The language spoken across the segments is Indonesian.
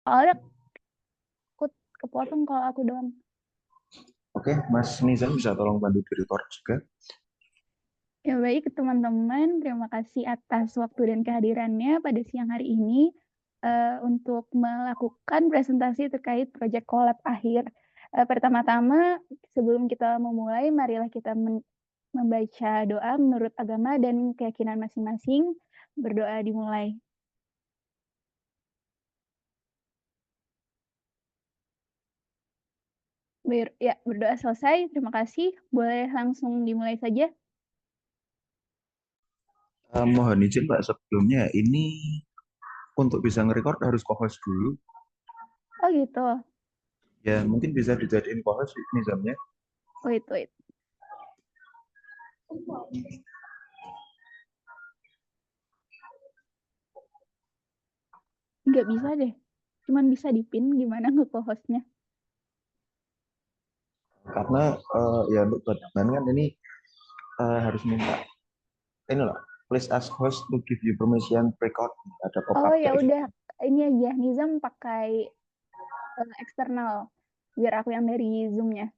Soalnya aku kepotong kalau aku doang. Oke, Mas Nizam bisa tolong bantu di record juga. Ya baik teman-teman, terima kasih atas waktu dan kehadirannya pada siang hari ini untuk melakukan presentasi terkait proyek kolab akhir. Pertama-tama, sebelum kita memulai, marilah kita membaca doa menurut agama dan keyakinan masing-masing. Berdoa dimulai. Ya, berdoa selesai. Terima kasih. Boleh langsung dimulai saja. Mohon izin Pak, sebelumnya ini untuk bisa nge-record harus co-host dulu. Oh gitu. Ya, mungkin bisa dijadiin co-host Nizamnya. Wait, wait. Nggak bisa deh. Cuman bisa dipin gimana nge-co-hostnya. Karena ya untuk bahan kan ini harus minta ini loh, please ask host to give you permission record. Ada Oh pop-up ya kayak gitu. udah, ini aja Nizam pakai eksternal biar aku yang dari Zoom-nya.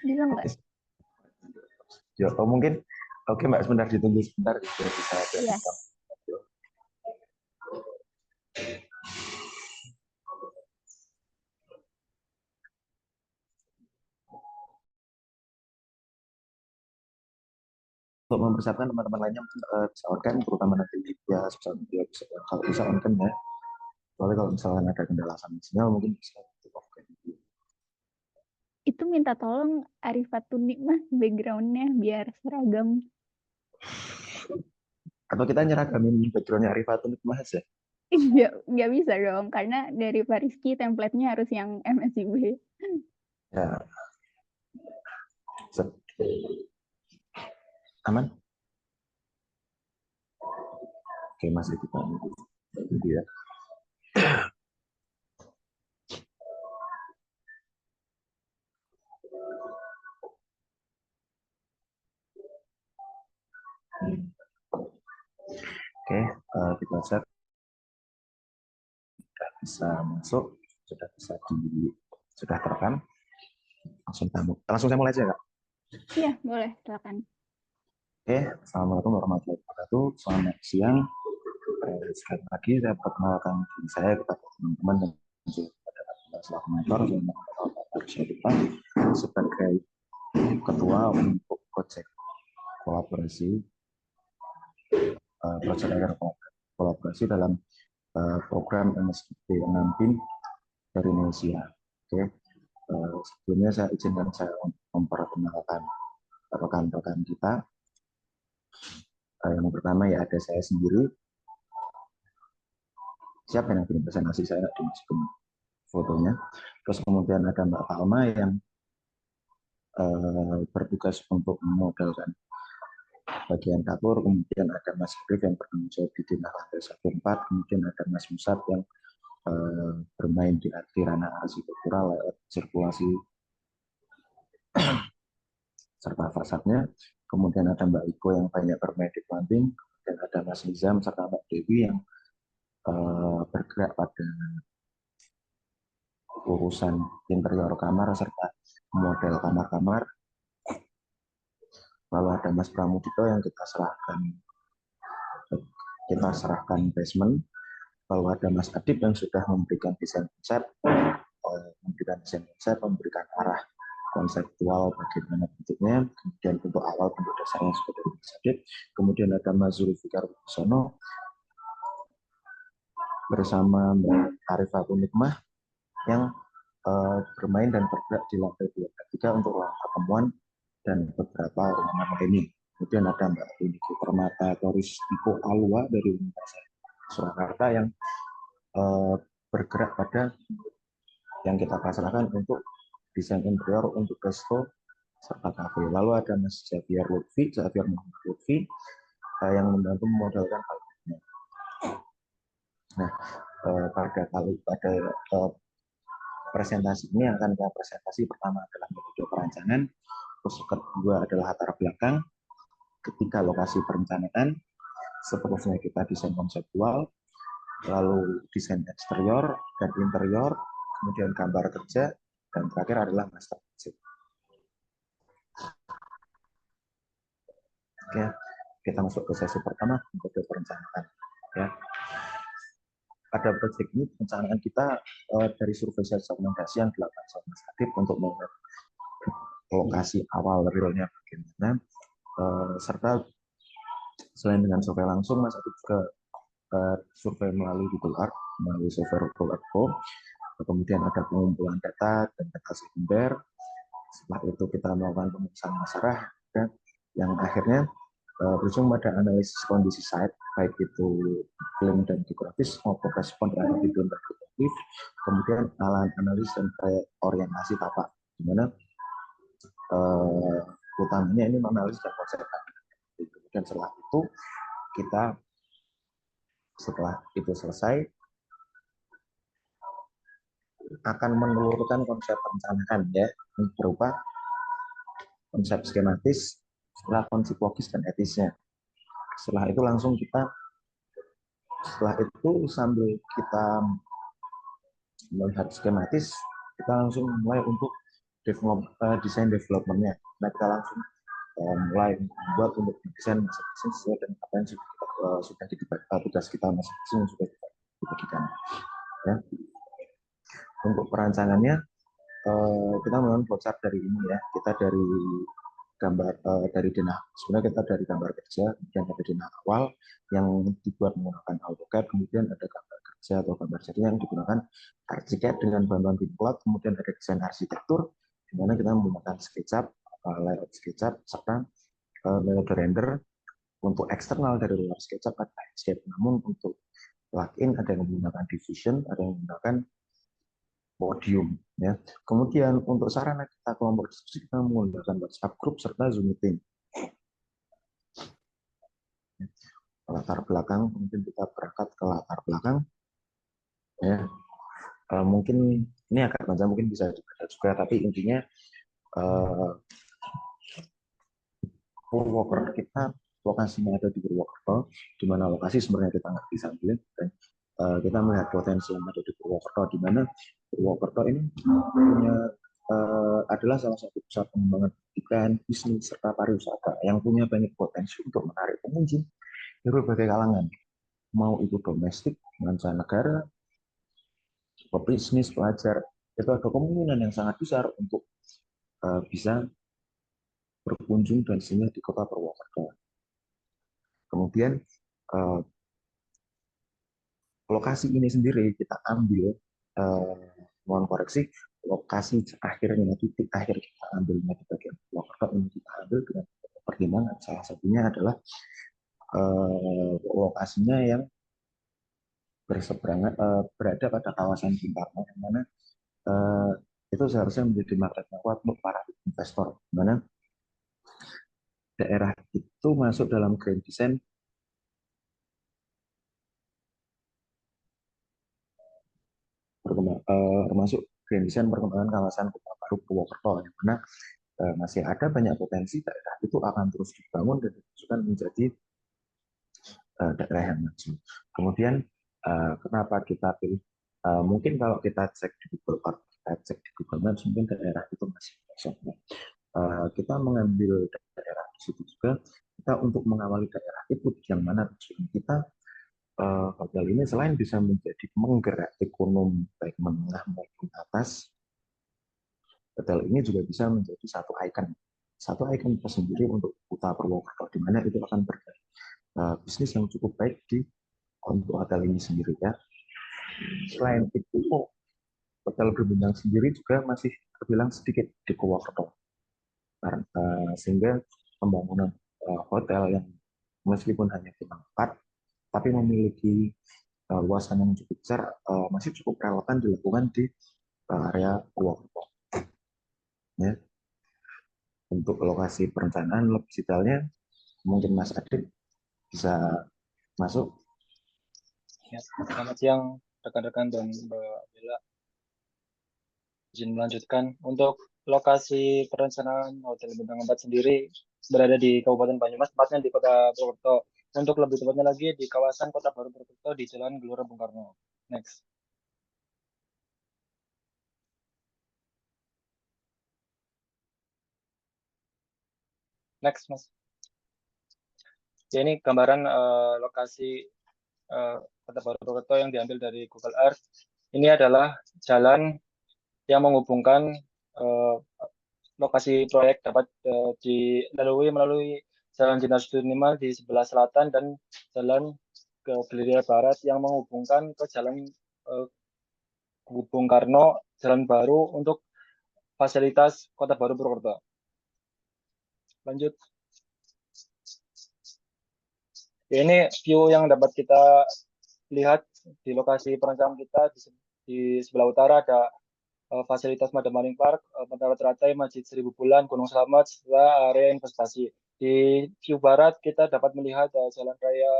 Bisa nggak? Oke, ya, oh, mungkin oke Mbak, sebentar ditunggu sebentar biar bisa ada Iya. Nizam. Untuk mempersiapkan teman-teman lainnya mungkin bisa on cam, terutama nanti ya bisa kalau bisa on cam ya. Soalnya kalau misalkan ada kendala sama sinyal mungkin bisa off cam. Itu minta tolong Arifatun Nikmah background-nya biar seragam. Atau kita nyeragamin backgroundnya Arifatun Mas ya. Nggak bisa dong, karena dari Fariski template-nya harus yang MSIB. Ya, aman. Oke, masih kita itu ya. Oke, kita set sudah bisa masuk, sudah bisa sudah terekam. Langsung saya mulai aja kak. Iya, boleh, silakan. Oke, assalamualaikum warahmatullahi wabarakatuh. Selamat siang. Sekali lagi saya perkenalkan diri saya kepada teman-teman dan juga selaku mentor sebagai ketua untuk proyek kolaborasi kolaborasi dalam program MSIP 6 BIM dari Indonesia. Oke, sebelumnya saya izinkan saya memperkenalkan rekan-rekan kita. Yang pertama ya ada saya sendiri. Siapa yang bikin presentasi saya dimasukin fotonya. Terus kemudian ada Mbak Palma yang bertugas untuk memodelkan bagian dapur, kemudian ada Mas Grif yang bertanggung jawab di tindak lantai 14, kemudian ada Mas Musab yang bermain di ranah arsitektural, sirkulasi serta fasadnya. Kemudian ada Mbak Iko yang banyak bermain di planting, dan ada Mas Nizam serta Mbak Dewi yang bergerak pada urusan interior kamar serta model kamar-kamar. Lalu ada Mas Pramudito yang kita serahkan basement. Lalu ada Mas Adib yang sudah memberikan desain konsep, memberikan arah konseptual bagaimana bentuknya, kemudian untuk awal bentuk dasarnya sudah dari Mas Adib. Kemudian ada Mas Zulfikar Wibisono bersama Mbak Arifatun Nikmah yang bermain dan bergerak di lantai 2 dan 3 untuk ruang pertemuan dan beberapa ruangan lainnya. Kemudian ada Mbak Uniki Permata Toris Iko Alwa dari Universitas Surakarta yang bergerak pada yang kita pasrahkan untuk desain interior untuk resto serta kafe. Lalu ada Mas Xavier Muhammad Lutfi yang membantu memodelkan hal ini. Nah, pada presentasi ini akan kita presentasi pertama adalah metode perancangan, terus kedua adalah latar belakang, ketiga lokasi perencanaan, seterusnya kita desain konseptual, lalu desain eksterior dan interior, kemudian gambar kerja, dan terakhir adalah master budget. Oke, kita masuk ke sesi pertama, metode perencanaan. Ya, pada proyek ini perencanaan kita dari survei segmentasi yang dilakukan sama Mas Adib untuk melihat lokasi awal realnya bagaimana, serta selain dengan survei langsung, Mas Adib juga survei melalui Google Earth, melalui software Google Earth, kemudian ada pengumpulan data dan data sekunder. Setelah itu kita melakukan pemeriksaan masalah, dan yang akhirnya berujung pada analisis kondisi site, baik itu iklim dan geografis maupun respon terhadap iklim dan geografis, kemudian analisis dan orientasi tapak, di mana utamanya ini menganalisis dan konsep. Kemudian setelah itu selesai, akan menelurkan konsep perencanaan ya, berupa konsep skematis, setelah konsep logis dan etisnya. Setelah itu sambil kita melihat skematis, kita langsung mulai untuk desain development-nya. Nah, kita langsung mulai membuat untuk desain masing-masing sesuai dengan apa yang sudah tugas kita masing-masing sudah dibagikan. Ya. Untuk perancangannya, kita melakukan flowchart dari ini ya. Kita dari denah, sebenarnya kita dari gambar kerja, kemudian ada denah awal yang dibuat menggunakan AutoCAD, kemudian ada gambar kerja atau gambar jadi yang digunakan ArchiCAD dengan bantuan BIMplot, kemudian ada desain arsitektur, di mana kita menggunakan SketchUp, layout SketchUp, serta metode render. Untuk eksternal dari luar SketchUp ada Inkscape, namun untuk plugin ada yang menggunakan Diffusion, ada yang menggunakan Podium. Ya. Kemudian untuk sarana kita kelompok diskusi, kita menggunakan WhatsApp group serta Zoom meeting. Latar belakang, mungkin kita berangkat ke latar belakang. Ya. Mungkin ini agak panjang, mungkin bisa dibaca juga, tapi intinya Purwokerto kita lokasinya ada di Purwokerto, di mana lokasi sebenarnya kita nggak bisa ambil, dan kita melihat potensi yang ada di Purwokerto, di mana Purwokerto ini punya adalah salah satu pusat pengembangan pendidikan, bisnis, serta pariwisata yang punya banyak potensi untuk menarik pengunjung dari berbagai kalangan, mau itu domestik, mancanegara, pebisnis, pelajar, itu ada kemungkinan yang sangat besar untuk bisa berkunjung dan singgah di kota Purwokerto. Kemudian lokasi ini sendiri kita ambil, mohon koreksi, lokasi akhirnya, titik akhir kita ambilnya di bagian Purwokerto ini kita ambil dengan pertimbangan salah satunya adalah lokasinya yang berseberangan, berada pada kawasan Bung Karno, yang mana itu seharusnya menjadi magnet kuat untuk para investor, di mana daerah itu masuk dalam grand design termasuk grand design perkembangan kawasan Kota Baru Purwokerto, yang mana masih ada banyak potensi daerah itu akan terus dibangun dan dimajukan menjadi daerah yang maju. Kemudian kenapa kita pilih? Mungkin kalau kita cek di Google Earth, kita cek di Google Maps, mungkin daerah itu masih kosong. Kita mengambil daerah di situ juga kita untuk mengawali daerah itu, yang mana tujuan kita hotel ini selain bisa menjadi penggerak ekonomi baik menengah maupun atas, hotel ini juga bisa menjadi satu ikon tersendiri untuk Kota Purwokerto, di mana itu akan bergerak bisnis yang cukup baik untuk hotel ini sendiri ya. Selain itu, hotel berbintang sendiri juga masih terbilang sedikit di Purwokerto, sehingga pembangunan hotel yang meskipun hanya bintang 4, tapi memiliki luasan yang cukup besar, masih cukup relevan dilakukan di area Purwokerto. Ya. Untuk lokasi perencanaan lebih detailnya, mungkin Mas Adit bisa masuk. Ya, selamat siang rekan-rekan dan Mbak Bella. Izin melanjutkan. Untuk lokasi perencanaan Hotel Bintang 4 sendiri berada di Kabupaten Banyumas, tepatnya di Kota Purwokerto. untuk lebih tepatnya lagi di kawasan Kota Baru Purwokerto di Jalan Gelora Bung Karno. Next. Next, Mas. Ya, ini gambaran lokasi Kota Baru Purwokerto yang diambil dari Google Earth. Ini adalah jalan yang menghubungkan lokasi proyek dapat dilalui melalui Jalan Jenderal Sudirman di sebelah selatan dan Jalan ke Belirya Barat yang menghubungkan ke Jalan Bung Karno, Jalan Baru untuk fasilitas Kota Baru Purwokerto. Lanjut. Ya, ini view yang dapat kita lihat di lokasi perencanaan kita di sebelah utara ada fasilitas Madamaling Park, Menara Teratai, Masjid Seribu Bulan, Gunung Slamet, serta area investasi. Di view barat kita dapat melihat jalan raya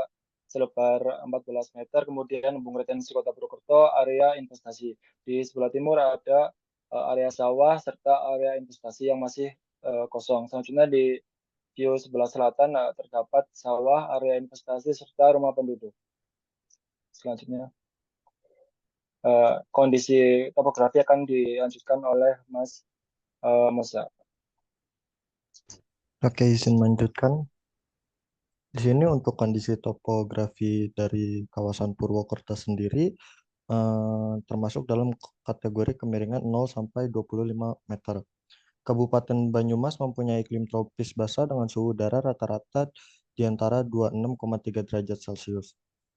selebar 14 meter, kemudian Bung Retensi Kota Purwokerto, area investasi. Di sebelah timur ada area sawah serta area investasi yang masih kosong. Selanjutnya di view sebelah selatan terdapat sawah, area investasi serta rumah penduduk. Selanjutnya kondisi topografi akan dilanjutkan oleh Mas Musa. Oke, izin melanjutkan. Di sini untuk kondisi topografi dari kawasan Purwokerto sendiri termasuk dalam kategori kemiringan 0 sampai 25 meter. Kabupaten Banyumas mempunyai iklim tropis basah dengan suhu udara rata-rata di antara 26,3 derajat Celcius.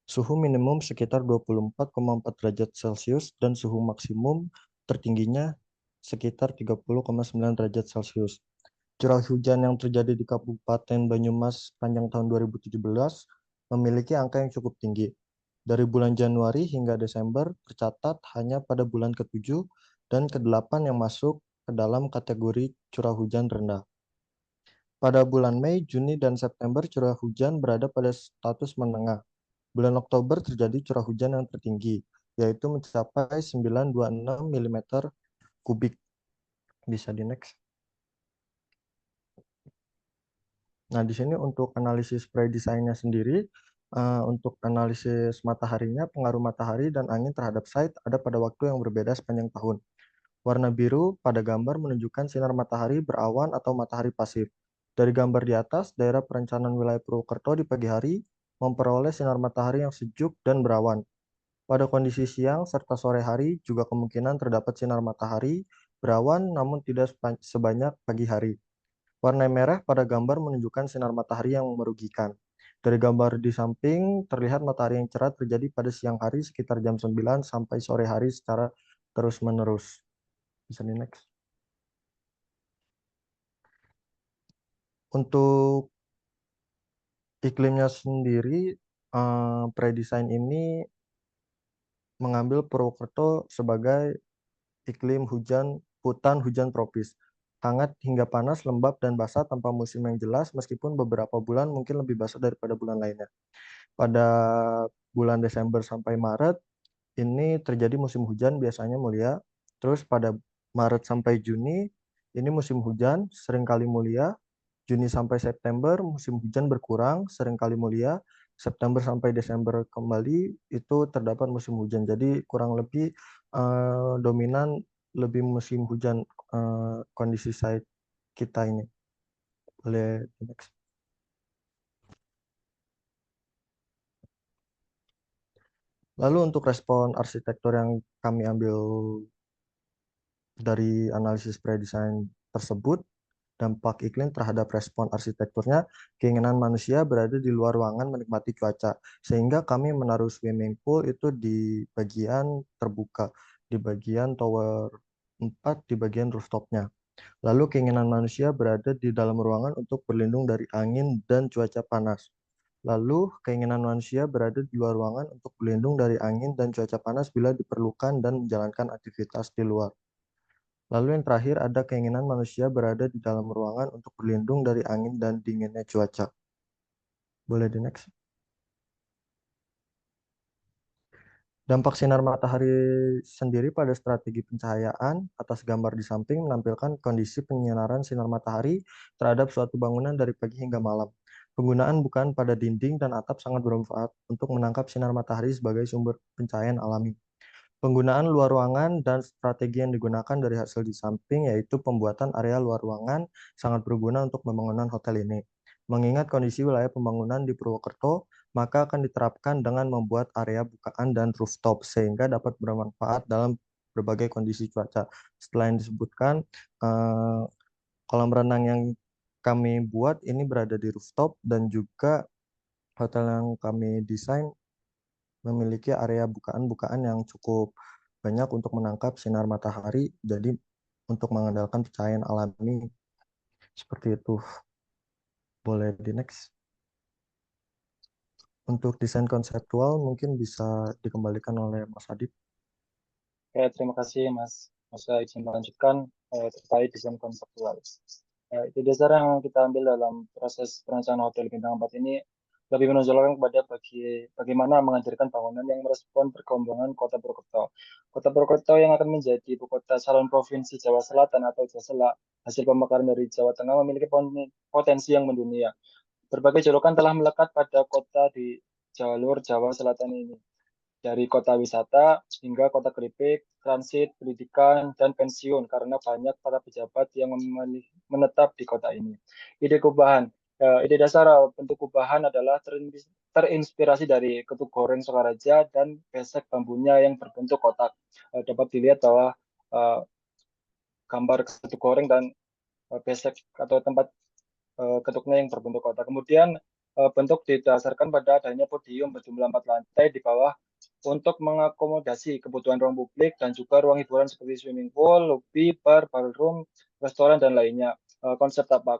Suhu minimum sekitar 24,4 derajat Celcius dan suhu maksimum tertingginya sekitar 30,9 derajat Celcius. Curah hujan yang terjadi di Kabupaten Banyumas sepanjang tahun 2017 memiliki angka yang cukup tinggi. Dari bulan Januari hingga Desember tercatat hanya pada bulan ke-7 dan ke-8 yang masuk ke dalam kategori curah hujan rendah. Pada bulan Mei, Juni, dan September curah hujan berada pada status menengah. Bulan Oktober terjadi curah hujan yang tertinggi, yaitu mencapai 926 mm kubik. Bisa di next. Nah, di sini untuk analisis pre-desainnya sendiri, untuk analisis mataharinya, pengaruh matahari dan angin terhadap site ada pada waktu yang berbeda sepanjang tahun. Warna biru pada gambar menunjukkan sinar matahari berawan atau matahari pasif. Dari gambar di atas, daerah perencanaan wilayah Purwokerto di pagi hari memperoleh sinar matahari yang sejuk dan berawan. Pada kondisi siang serta sore hari juga kemungkinan terdapat sinar matahari berawan namun tidak sebanyak pagi hari. Warna merah pada gambar menunjukkan sinar matahari yang merugikan. Dari gambar di samping, terlihat matahari yang cerah terjadi pada siang hari sekitar jam 9 sampai sore hari secara terus-menerus. Bisa di next. Untuk iklimnya sendiri, pre-design ini mengambil Purwokerto sebagai iklim hutan hujan tropis. Hangat hingga panas, lembab dan basah tanpa musim yang jelas meskipun beberapa bulan mungkin lebih basah daripada bulan lainnya. Pada bulan Desember sampai Maret ini terjadi musim hujan biasanya mulia. Terus pada Maret sampai Juni ini musim hujan seringkali mulia. Juni sampai September musim hujan berkurang seringkali mulia. September sampai Desember kembali itu terdapat musim hujan. Jadi kurang lebih dominan lebih musim hujan kondisi site kita ini. Boleh next. Lalu untuk respon arsitektur yang kami ambil dari analisis pre-design tersebut, dampak iklim terhadap respon arsitekturnya, keinginan manusia berada di luar ruangan menikmati cuaca, sehingga kami menaruh swimming pool itu di bagian terbuka, di bagian tower 4, di bagian rooftopnya. Lalu keinginan manusia berada di dalam ruangan untuk berlindung dari angin dan cuaca panas. Lalu keinginan manusia berada di luar ruangan untuk berlindung dari angin dan cuaca panas bila diperlukan dan menjalankan aktivitas di luar. Lalu yang terakhir ada keinginan manusia berada di dalam ruangan untuk berlindung dari angin dan dinginnya cuaca. Boleh di next. Dampak sinar matahari sendiri pada strategi pencahayaan atas gambar di samping menampilkan kondisi penyinaran sinar matahari terhadap suatu bangunan dari pagi hingga malam. Penggunaan bukaan pada dinding dan atap sangat bermanfaat untuk menangkap sinar matahari sebagai sumber pencahayaan alami. Penggunaan luar ruangan dan strategi yang digunakan dari hasil di samping yaitu pembuatan area luar ruangan sangat berguna untuk pembangunan hotel ini. Mengingat kondisi wilayah pembangunan di Purwokerto, maka akan diterapkan dengan membuat area bukaan dan rooftop sehingga dapat bermanfaat dalam berbagai kondisi cuaca. Setelah yang disebutkan, kolam renang yang kami buat ini berada di rooftop dan juga hotel yang kami desain memiliki area bukaan-bukaan yang cukup banyak untuk menangkap sinar matahari, jadi untuk mengandalkan pencahayaan alami seperti itu. Boleh di next. Untuk desain konseptual mungkin bisa dikembalikan oleh Mas Adit. Oke, terima kasih Mas. Saya izin melanjutkan terkait desain konseptual. Itu dasar yang kita ambil dalam proses perencanaan hotel bintang 4 ini lebih menonjolkan kepada bagaimana menghadirkan bangunan yang merespon perkembangan Kota Purwokerto. Kota Purwokerto yang akan menjadi ibu kota calon provinsi Jawa Selatan atau Jawa hasil pemekaran dari Jawa Tengah memiliki potensi yang mendunia. Berbagai julukan telah melekat pada kota di jalur Jawa Selatan ini, dari kota wisata hingga kota keripik, transit, pendidikan, dan pensiun karena banyak para pejabat yang menetap di kota ini. Ide kubahan. Ide dasar bentuk kubahan adalah terinspirasi dari ketuk goreng Sokaraja dan besek bambunya yang berbentuk kotak. Dapat dilihat bahwa gambar ketuk goreng dan besek atau tempat ketuknya yang berbentuk kotak. Kemudian bentuk didasarkan pada adanya podium berjumlah 4 lantai di bawah untuk mengakomodasi kebutuhan ruang publik dan juga ruang hiburan seperti swimming pool, lobby, bar, ballroom, restoran, dan lainnya. Konsep tapak.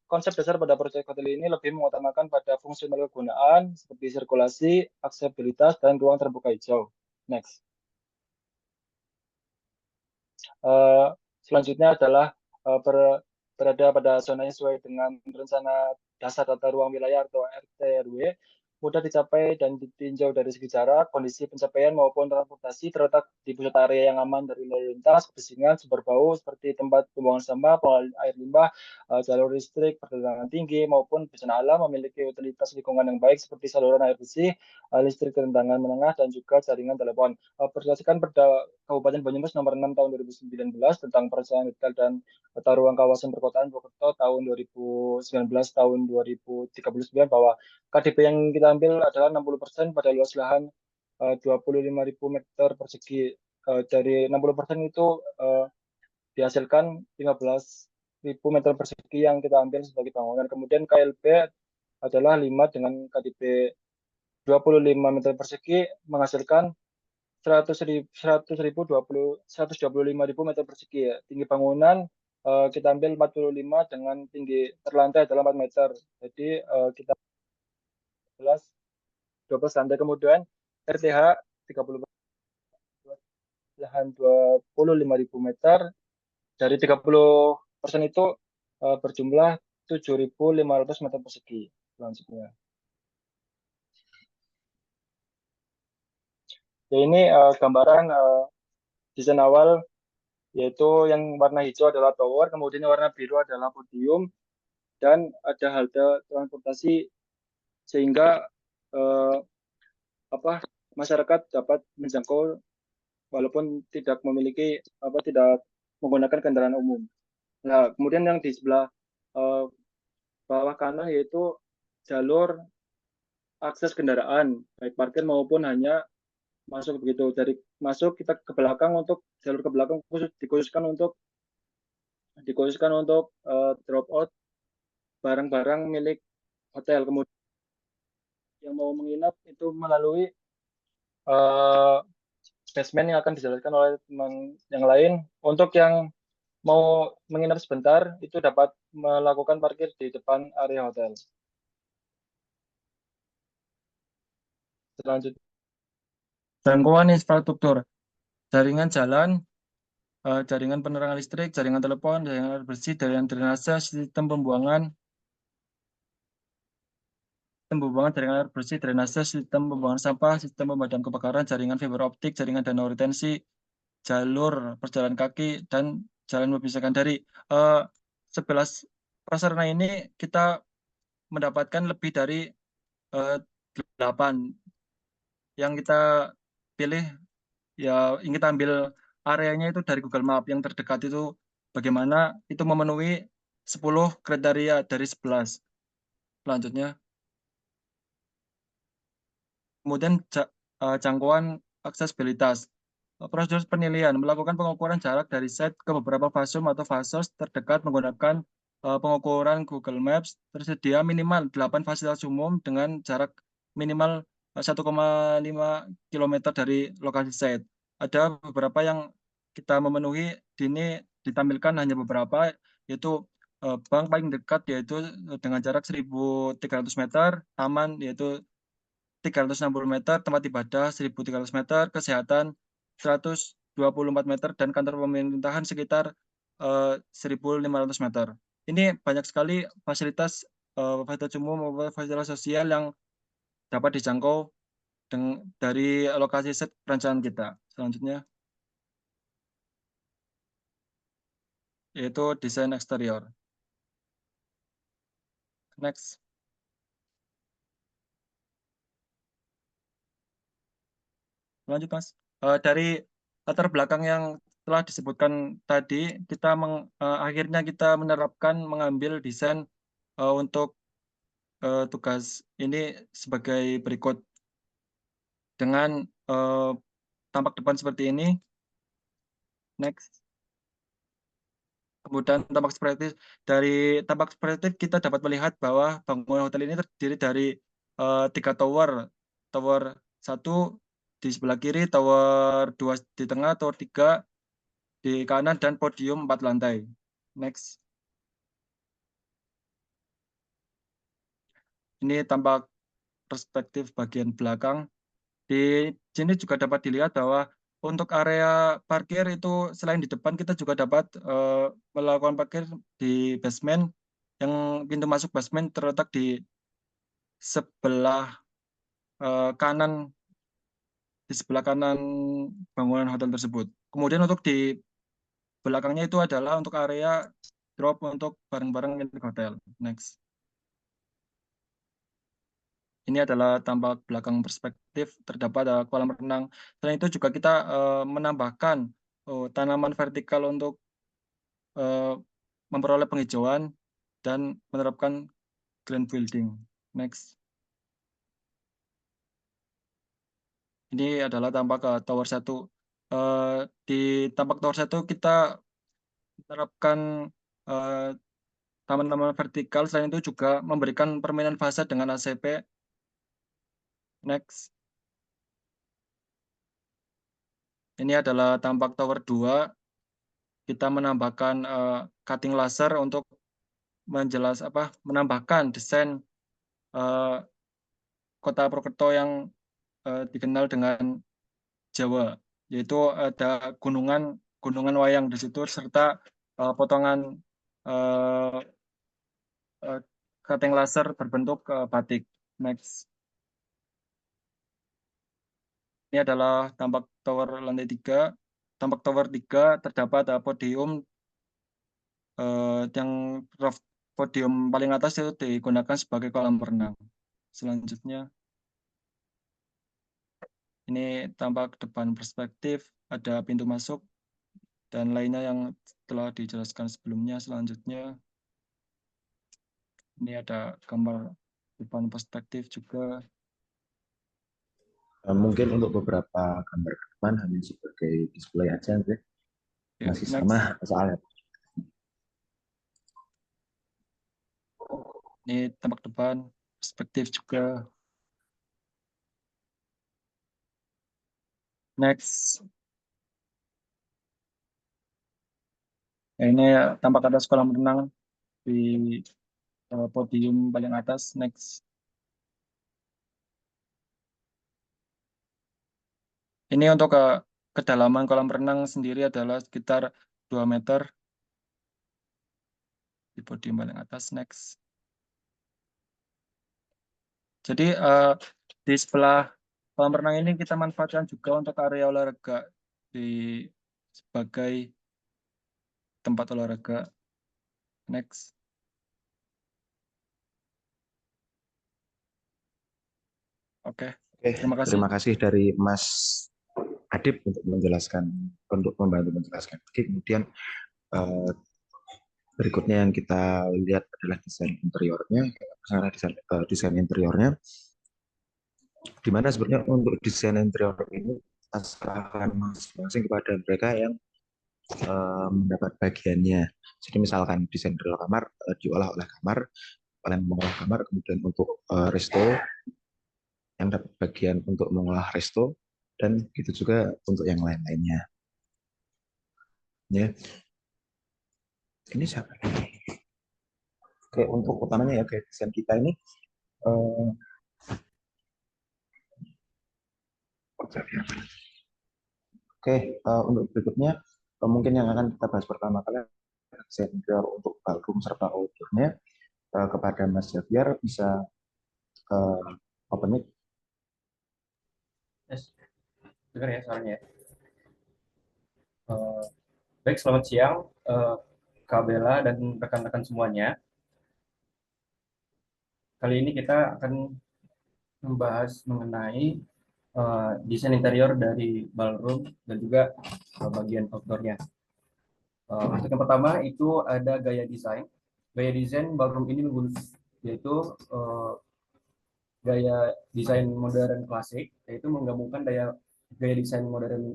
Konsep dasar pada proyek hotel ini lebih mengutamakan pada fungsional kegunaan seperti sirkulasi, aksesibilitas, dan ruang terbuka hijau. Next. Selanjutnya adalah berada pada zona yang sesuai dengan rencana dasar tata ruang wilayah atau RT/RW, mudah dicapai dan ditinjau dari segi jarak, kondisi pencapaian maupun transportasi terletak di pusat area yang aman dari lalu lintas, kebisingan, sumber bau seperti tempat pembuangan sampah, pengolahan air limbah, jalur listrik, pertentangan tinggi maupun bencana alam, memiliki utilitas lingkungan yang baik seperti saluran air bersih, listrik kerentangan menengah, dan juga jaringan telepon. Berdasarkan Perda Kabupaten Banyumas nomor 6 tahun 2019 tentang perencanaan detail dan tata ruang kawasan perkotaan Purwokerto tahun 2019 tahun 2039 bahwa KDP yang kita ambil adalah 60% pada luas lahan 25.000 meter persegi. Dari 60% itu dihasilkan 15.000 meter persegi yang kita ambil sebagai bangunan. Kemudian KLB adalah 5 dengan KDP 25 meter persegi menghasilkan 125.000 meter persegi ya. Tinggi bangunan kita ambil 45 dengan tinggi terlantai adalah 4 meter. Jadi kita 12 lantai, kemudian RTH 30 lahan 25.000 meter, dari 30% itu berjumlah 7.500 meter persegi. Selanjutnya. Ya, ini gambaran desain awal, yaitu yang warna hijau adalah tower, kemudian warna biru adalah podium, dan ada halte transportasi sehingga masyarakat dapat menjangkau walaupun tidak menggunakan kendaraan umum. Nah, kemudian yang di sebelah bawah kanan yaitu jalur akses kendaraan, baik parkir maupun hanya masuk begitu. Dari masuk kita ke belakang, untuk jalur ke belakang dikhususkan untuk drop out barang-barang milik hotel. Kemudian yang mau menginap itu melalui basement yang akan dijelaskan oleh teman yang lain. Untuk yang mau menginap sebentar itu dapat melakukan parkir di depan area hotel. Selanjutnya, jangkauan infrastruktur, jaringan jalan, jaringan penerangan listrik, jaringan telepon, jaringan air bersih, jaringan drainase, sistem pembuangan jaringan air bersih, drainase, sistem pembuangan sampah, sistem pemadam kebakaran, jaringan fiber optik, jaringan danau retensi, jalur perjalan kaki, dan jalan memisahkan dari 11 prasarana ini kita mendapatkan lebih dari 8. Yang kita pilih ya ingin ambil areanya itu dari Google Map yang terdekat itu bagaimana itu memenuhi 10 kriteria dari 11. Selanjutnya, kemudian jangkauan aksesibilitas. Prosedur penilaian melakukan pengukuran jarak dari site ke beberapa fasum atau fasos terdekat menggunakan pengukuran Google Maps. Tersedia minimal 8 fasilitas umum dengan jarak minimal 1,5 km dari lokasi site. Ada beberapa yang kita memenuhi, ini ditampilkan hanya beberapa, yaitu bank paling dekat yaitu dengan jarak 1.300 meter, taman yaitu 360 meter, tempat ibadah 1.300 meter, kesehatan 124 meter, dan kantor pemerintahan sekitar 1.500 meter. Ini banyak sekali fasilitas fasilitas umum maupun fasilitas sosial yang dapat dijangkau dari lokasi set perencanaan kita. Selanjutnya, yaitu desain eksterior. Next. Lanjut, Mas. Dari latar belakang yang telah disebutkan tadi, kita akhirnya kita menerapkan mengambil desain untuk tugas ini sebagai berikut. Dengan tampak depan seperti ini. Next. Kemudian tampak seperti dari tampak seperti kita dapat melihat bahwa bangunan hotel ini terdiri dari 3 tower. Tower 1 di sebelah kiri, tower 2 di tengah, tower 3 di kanan, dan podium 4 lantai. Next. Ini tampak perspektif bagian belakang. Di sini juga dapat dilihat bahwa untuk area parkir itu selain di depan, kita juga dapat melakukan parkir di basement, yang pintu masuk basement terletak di sebelah kanan, bangunan hotel tersebut. Kemudian untuk di belakangnya itu adalah untuk area drop untuk barang-barang milik hotel. Next. Ini adalah tampak belakang perspektif, terdapat kolam renang. Selain itu juga kita menambahkan tanaman vertikal untuk memperoleh penghijauan dan menerapkan green building. Next. Ini adalah tampak tower 1. Di tampak tower 1 kita menerapkan taman-taman vertikal. Selain itu juga memberikan permainan fasad dengan ACP. Next. Ini adalah tampak tower 2. Kita menambahkan cutting laser untuk menambahkan desain kota Purwokerto yang dikenal dengan Jawa, yaitu ada gunungan wayang di situ, serta potongan cutting laser berbentuk batik. Next. Ini adalah tampak tower lantai 3. Tampak tower 3 terdapat podium yang podium paling atas itu digunakan sebagai kolam renang. Selanjutnya, ini tampak depan perspektif, ada pintu masuk dan lainnya yang telah dijelaskan sebelumnya. Selanjutnya, ini ada gambar depan perspektif juga. Mungkin untuk beberapa gambar depan hanya sebagai display aja, masih sama soalnya. Ini tampak depan perspektif juga. Next. Nah, ini tampak ada kolam renang di podium paling atas. Next. Ini untuk kedalaman kolam renang sendiri adalah sekitar 2 meter di podium paling atas. Next. Jadi di sebelah kolam renang ini kita manfaatkan juga untuk area olahraga sebagai tempat olahraga. Next. Oke, Oke, terima kasih. terima kasih dari Mas Adib untuk membantu menjelaskan. Oke, kemudian eh, berikutnya yang kita lihat adalah desain interiornya. Misalnya desain interiornya, di mana sebenarnya untuk desain interior ini kita serahkan masing-masing kepada mereka yang mendapat bagiannya. Jadi misalkan desain interior kamar diolah oleh kamar, kalian mengolah kamar, kemudian untuk resto yang dapat bagian untuk mengolah resto, dan gitu juga untuk yang lain-lainnya. Ya, ini siapa? Oke, untuk utamanya ya, kayak desain kita ini eh, oke, untuk berikutnya mungkin yang akan kita bahas pertama kali adalah desain interior untuk ballroom serta outdoornya. Kepada Mas Javier bisa open mic. Yes, dengar ya suaranya ya. Baik, selamat siang Kak Bella dan rekan-rekan semuanya. Kali ini kita akan membahas mengenai desain interior dari ballroom dan juga bagian outdoornya. Untuk yang pertama itu ada gaya desain. Gaya desain ballroom ini yaitu gaya desain modern klasik, yaitu menggabungkan gaya desain modern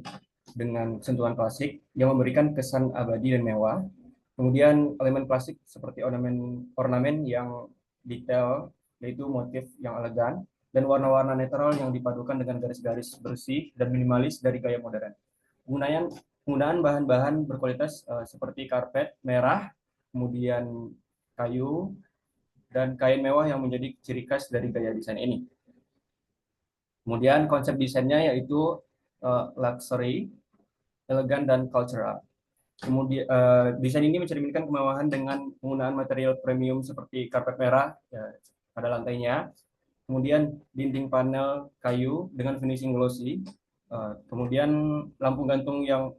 dengan sentuhan klasik yang memberikan kesan abadi dan mewah. Kemudian elemen klasik seperti ornamen yang detail, yaitu motif yang elegan, dan warna-warna netral yang dipadukan dengan garis-garis bersih dan minimalis dari gaya modern. Penggunaan bahan-bahan berkualitas seperti karpet merah, kemudian kayu, dan kain mewah yang menjadi ciri khas dari gaya desain ini. Kemudian konsep desainnya yaitu luxury, elegan, dan cultural. Kemudian desain ini mencerminkan kemewahan dengan penggunaan material premium seperti karpet merah ya, pada lantainya, kemudian dinding panel kayu dengan finishing glossy, kemudian lampu gantung yang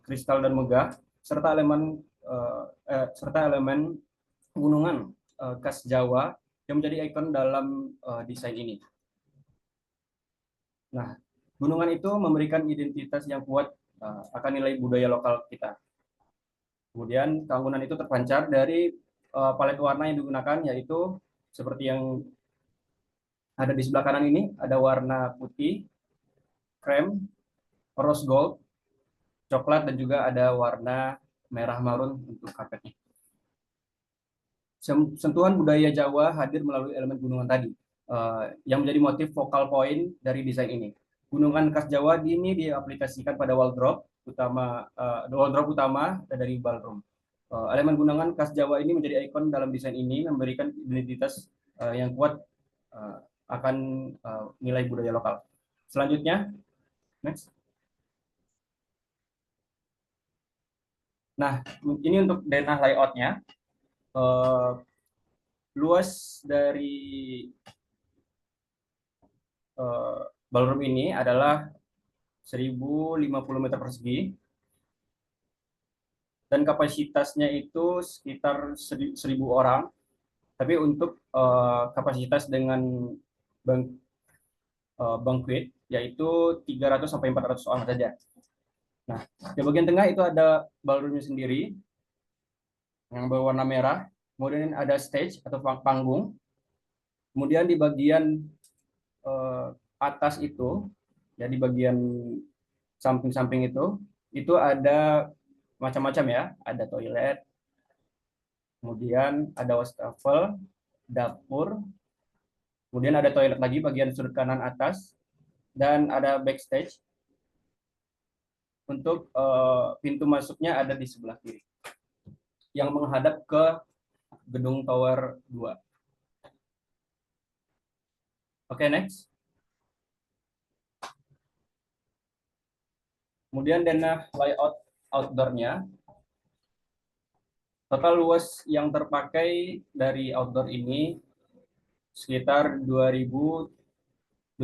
kristal dan megah, serta elemen gunungan khas Jawa yang menjadi ikon dalam desain ini. Nah, gunungan itu memberikan identitas yang kuat akan nilai budaya lokal kita. Kemudian keanggunan itu terpancar dari palet warna yang digunakan, yaitu seperti yang ada di sebelah kanan ini, ada warna putih, krem, rose gold, coklat, dan juga ada warna merah marun untuk karpetnya. Sentuhan budaya Jawa hadir melalui elemen gunungan tadi, yang menjadi motif focal point dari desain ini. Gunungan khas Jawa ini diaplikasikan pada wardrobe utama dari ballroom. Elemen gunungan khas Jawa ini menjadi ikon dalam desain ini, memberikan identitas yang kuat akan nilai budaya lokal. Selanjutnya, next. Nah, ini untuk denah layoutnya. Luas dari ballroom ini adalah 1050 meter persegi, dan kapasitasnya itu sekitar 1000 orang. Tapi untuk kapasitas dengan banquet yaitu 300 sampai 400 orang saja. Nah, di bagian tengah itu ada ballroomnya sendiri yang berwarna merah. Kemudian ada stage atau panggung. Kemudian di bagian atas itu, ya di bagian samping-samping itu ada macam-macam ya, ada toilet, kemudian ada wastafel, dapur, kemudian ada toilet lagi bagian sudut kanan atas, dan ada backstage. Untuk pintu masuknya ada di sebelah kiri, yang menghadap ke gedung tower 2. Oke, next. Kemudian denah layout outdoor-nya. Total luas yang terpakai dari outdoor ini sekitar 2.279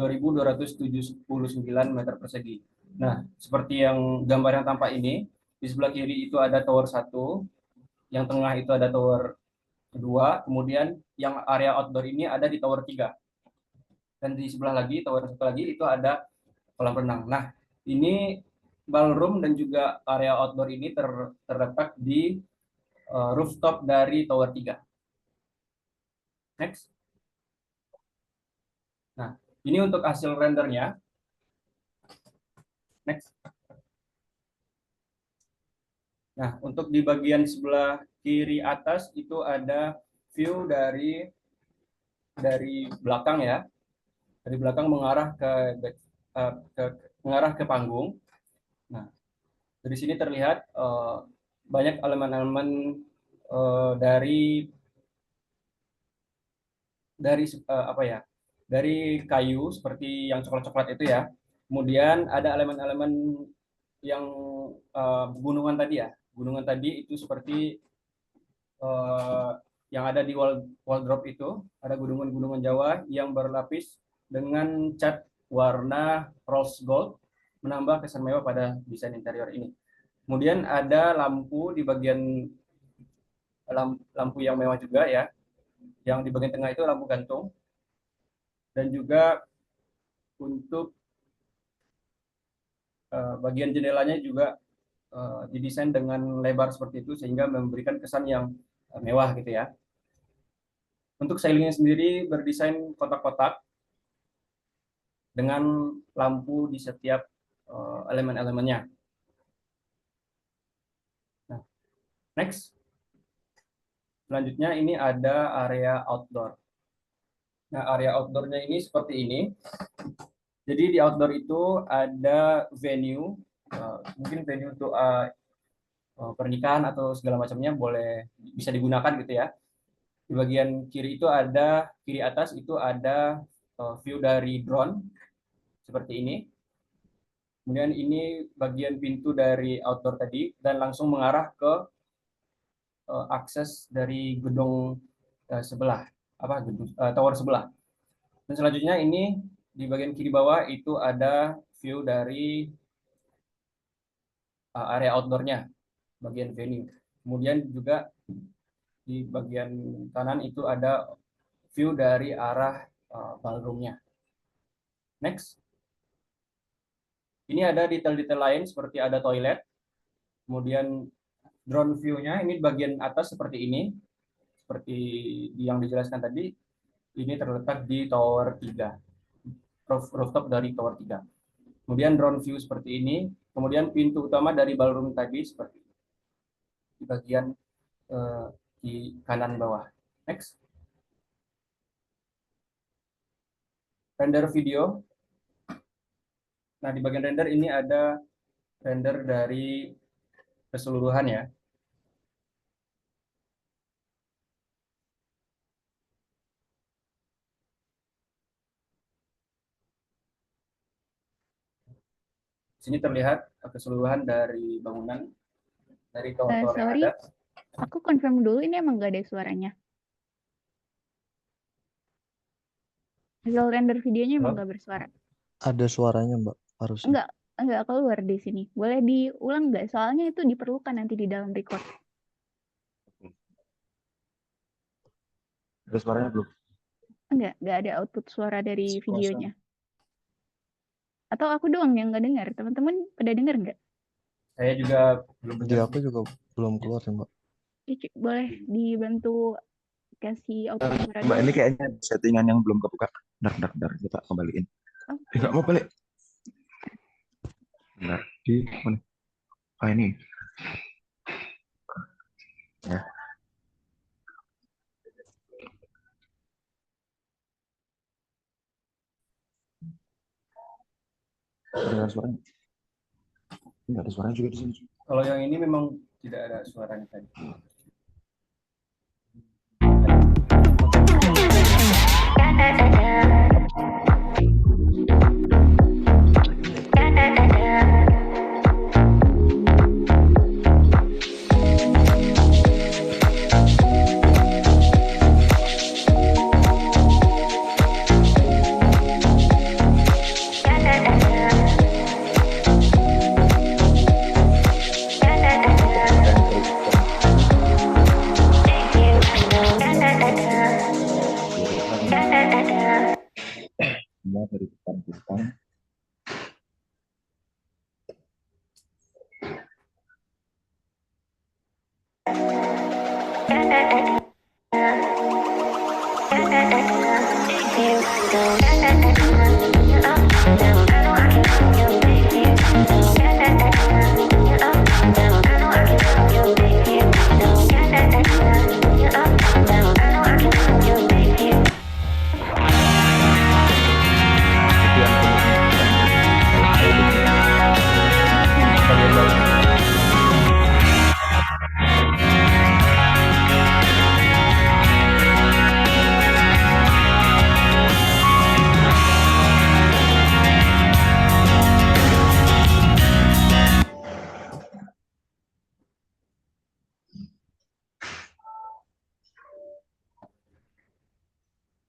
meter persegi. Nah, seperti yang gambar yang tampak ini, di sebelah kiri itu ada tower 1, yang tengah itu ada tower 2, kemudian yang area outdoor ini ada di tower 3. dan di sebelah lagi, tower satu lagi itu ada kolam renang. Nah, ini ballroom dan juga area outdoor ini terletak di rooftop dari tower 3. Next. Nah, ini untuk hasil rendernya. Next. Nah, untuk di bagian sebelah kiri atas itu ada view dari belakang ya. Dari belakang mengarah ke panggung. Nah, dari sini terlihat banyak elemen-elemen dari apa ya? Dari kayu seperti yang coklat-coklat itu ya. Kemudian ada elemen-elemen yang gunungan tadi ya. Gunungan tadi itu seperti yang ada di wardrobe itu, ada gunungan-gunungan Jawa yang berlapis dengan cat warna rose gold, menambah kesan mewah pada desain interior ini. Kemudian ada lampu di bagian lampu yang mewah juga ya, yang di bagian tengah itu lampu gantung, dan juga untuk bagian jendelanya juga didesain dengan lebar seperti itu sehingga memberikan kesan yang mewah gitu ya. Untuk ceilingnya sendiri berdesain kotak-kotak dengan lampu di setiap elemen-elemennya. Nah, next. Selanjutnya ini ada area outdoor. Nah, area outdoornya ini seperti ini. Jadi di outdoor itu ada venue, mungkin venue untuk pernikahan atau segala macamnya bisa digunakan gitu ya. Di bagian kiri atas itu ada view dari drone seperti ini. Kemudian ini bagian pintu dari outdoor tadi dan langsung mengarah ke akses dari gedung sebelah, tower sebelah. Dan selanjutnya ini di bagian kiri bawah itu ada view dari area outdoornya, bagian venue. Kemudian juga di bagian kanan itu ada view dari arah ballroomnya. Next. Ini ada detail-detail lain seperti ada toilet. Kemudian drone view-nya ini bagian atas seperti ini. Seperti yang dijelaskan tadi, ini terletak di tower 3. Rooftop dari tower 3. Kemudian drone view seperti ini. Kemudian pintu utama dari ballroom tadi seperti ini. Di bagian di kanan bawah. Next. Render video. Nah, di bagian render ini ada render dari keseluruhan ya. Di sini terlihat keseluruhan dari bangunan dari tower-tower yang Sorry, ada. aku confirm dulu ini emang nggak ada suaranya. Hasil render videonya emang nggak bersuara. Ada suaranya, Mbak, harusnya. Enggak keluar di sini. Boleh diulang nggak? Soalnya itu diperlukan nanti di dalam record. Ada suaranya belum? Enggak ada output suara dari videonya. Atau aku doang yang nggak dengar? Teman-teman pada dengar nggak? Saya juga belum Di aku juga belum keluar sih, Mbak. Boleh dibantu kasih output suara Mbak, dulu? ini kayaknya settingan yang belum kebuka. Bentar, kita kembaliin. Nggak mau balik. Bentar, di mana? Ini. Ya. Ada suaranya? Enggak ada suaranya juga di sini. Kalau yang ini memang tidak ada suaranya tadi.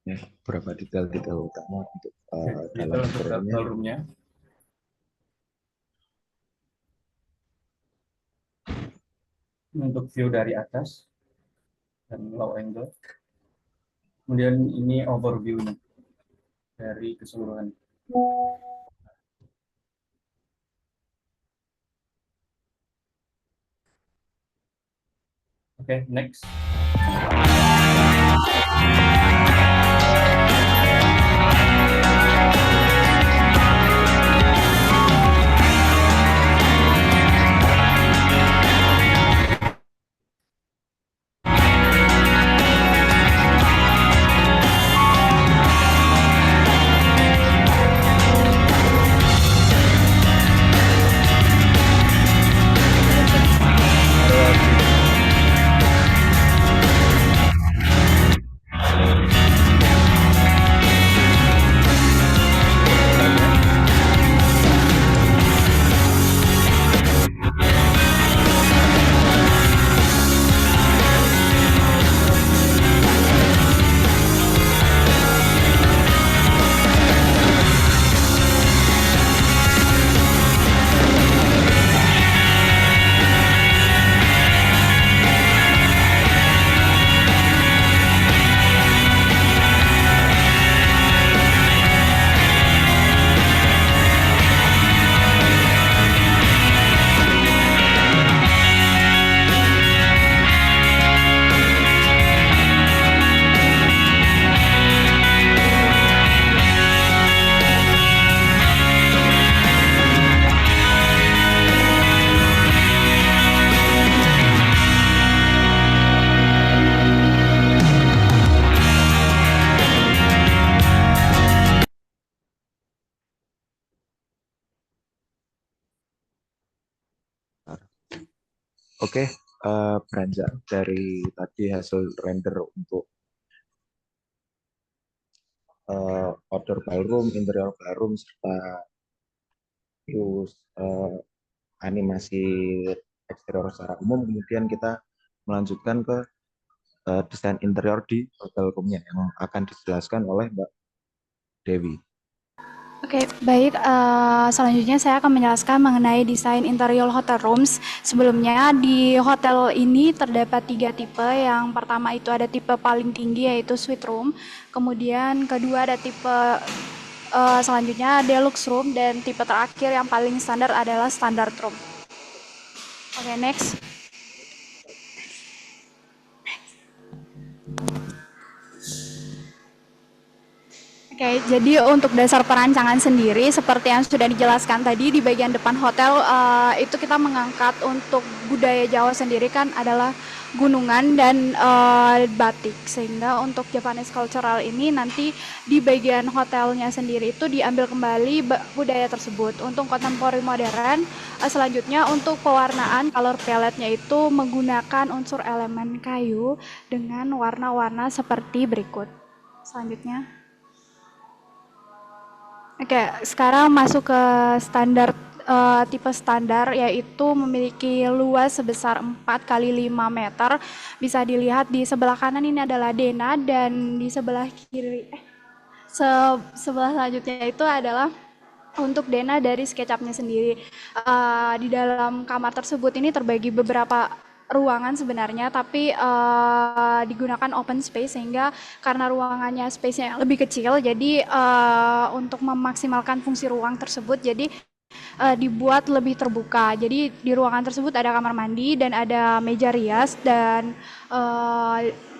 Ya, beberapa detail-detail utama untuk Itu dalam untuk interiornya. ballroomnya. Untuk view dari atas dan low angle. Kemudian ini overview dari keseluruhan. Oke, next. Oke, beranjak dari tadi hasil render untuk outdoor ballroom, interior ballroom, serta view animasi eksterior secara umum. Kemudian kita melanjutkan ke desain interior di hotel roomnya yang akan dijelaskan oleh Mbak Dewi. Oke, baik. Selanjutnya saya akan menjelaskan mengenai desain interior hotel rooms. Sebelumnya di hotel ini terdapat 3 tipe. Yang pertama itu ada tipe paling tinggi yaitu suite room. Kemudian kedua ada tipe selanjutnya deluxe room, dan tipe terakhir yang paling standar adalah standard room. Oke, next. Oke, jadi untuk dasar perancangan sendiri seperti yang sudah dijelaskan tadi di bagian depan hotel, itu kita mengangkat untuk budaya Jawa sendiri kan adalah gunungan dan batik, sehingga untuk Japanese cultural ini nanti di bagian hotelnya sendiri itu diambil kembali budaya tersebut. Untuk contemporary modern, selanjutnya untuk pewarnaan color palette-nya itu menggunakan unsur elemen kayu dengan warna-warna seperti berikut. Selanjutnya. Oke, sekarang masuk ke standar tipe standar, yaitu memiliki luas sebesar 4 kali 5 meter. Bisa dilihat di sebelah kanan ini adalah Dena, dan di sebelah kiri sebelah selanjutnya itu adalah untuk Dena dari SketchUp-nya sendiri. Di dalam kamar tersebut ini terbagi beberapa ruangan sebenarnya, tapi digunakan open space, sehingga karena ruangannya space-nya lebih kecil, jadi untuk memaksimalkan fungsi ruang tersebut, jadi dibuat lebih terbuka. Jadi di ruangan tersebut ada kamar mandi dan ada meja rias dan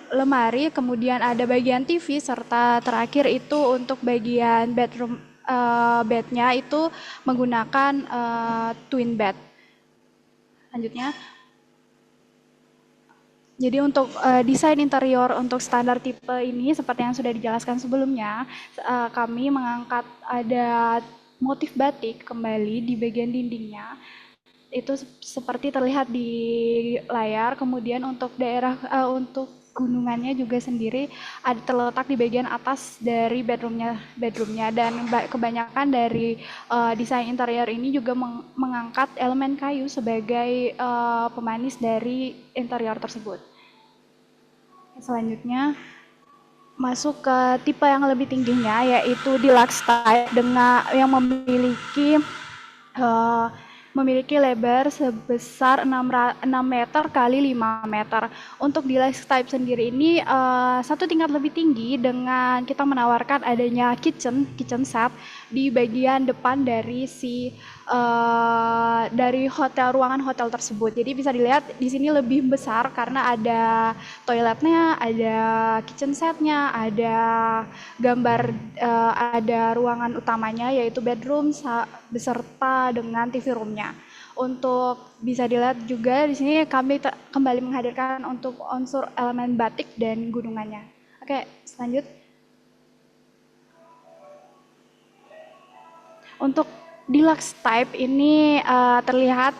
lemari, kemudian ada bagian TV, serta terakhir itu untuk bagian bedroom bednya itu menggunakan twin bed. Lanjutnya. Jadi untuk desain interior untuk standar tipe ini seperti yang sudah dijelaskan sebelumnya, kami mengangkat ada motif batik kembali di bagian dindingnya. Itu seperti terlihat di layar. Kemudian untuk daerah untuk gunungannya juga sendiri ada terletak di bagian atas dari bedroomnya dan kebanyakan dari desain interior ini juga mengangkat elemen kayu sebagai pemanis dari interior tersebut. Selanjutnya masuk ke tipe yang lebih tingginya, yaitu deluxe type dengan yang memiliki lebar sebesar 6 meter kali 5 meter. Untuk deluxe type sendiri ini satu tingkat lebih tinggi dengan kita menawarkan adanya kitchen set di bagian depan dari dari ruangan hotel tersebut. Jadi bisa dilihat di sini lebih besar karena ada toiletnya, ada kitchen setnya, ada gambar ada ruangan utamanya yaitu bedroom beserta dengan TV roomnya. Untuk bisa dilihat juga di sini kami kembali menghadirkan untuk unsur elemen batik dan gunungannya. Oke, lanjut. Untuk deluxe type ini terlihat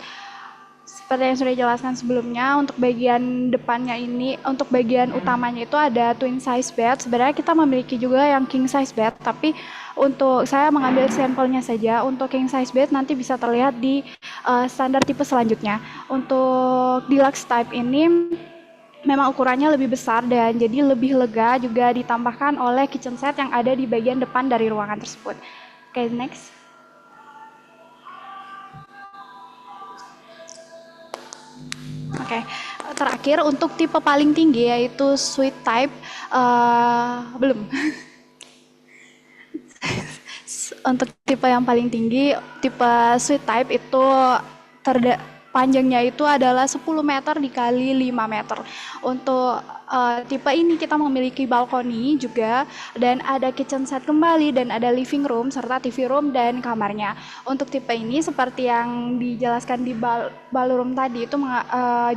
seperti yang sudah dijelaskan sebelumnya. Untuk bagian depannya ini, untuk bagian utamanya itu ada twin size bed. Sebenarnya kita memiliki juga yang king size bed, tapi untuk saya mengambil sampelnya saja. Untuk king size bed nanti bisa terlihat di standar tipe selanjutnya. Untuk deluxe type ini memang ukurannya lebih besar dan jadi lebih lega, juga ditambahkan oleh kitchen set yang ada di bagian depan dari ruangan tersebut. Oke, next. Oke, terakhir untuk tipe paling tinggi yaitu suite type, belum. Untuk tipe yang paling tinggi, tipe suite type itu panjangnya itu adalah 10 meter dikali 5 meter. Untuk tipe ini kita memiliki balkoni juga dan ada kitchen set kembali dan ada living room serta TV room dan kamarnya. Untuk tipe ini seperti yang dijelaskan di ballroom tadi itu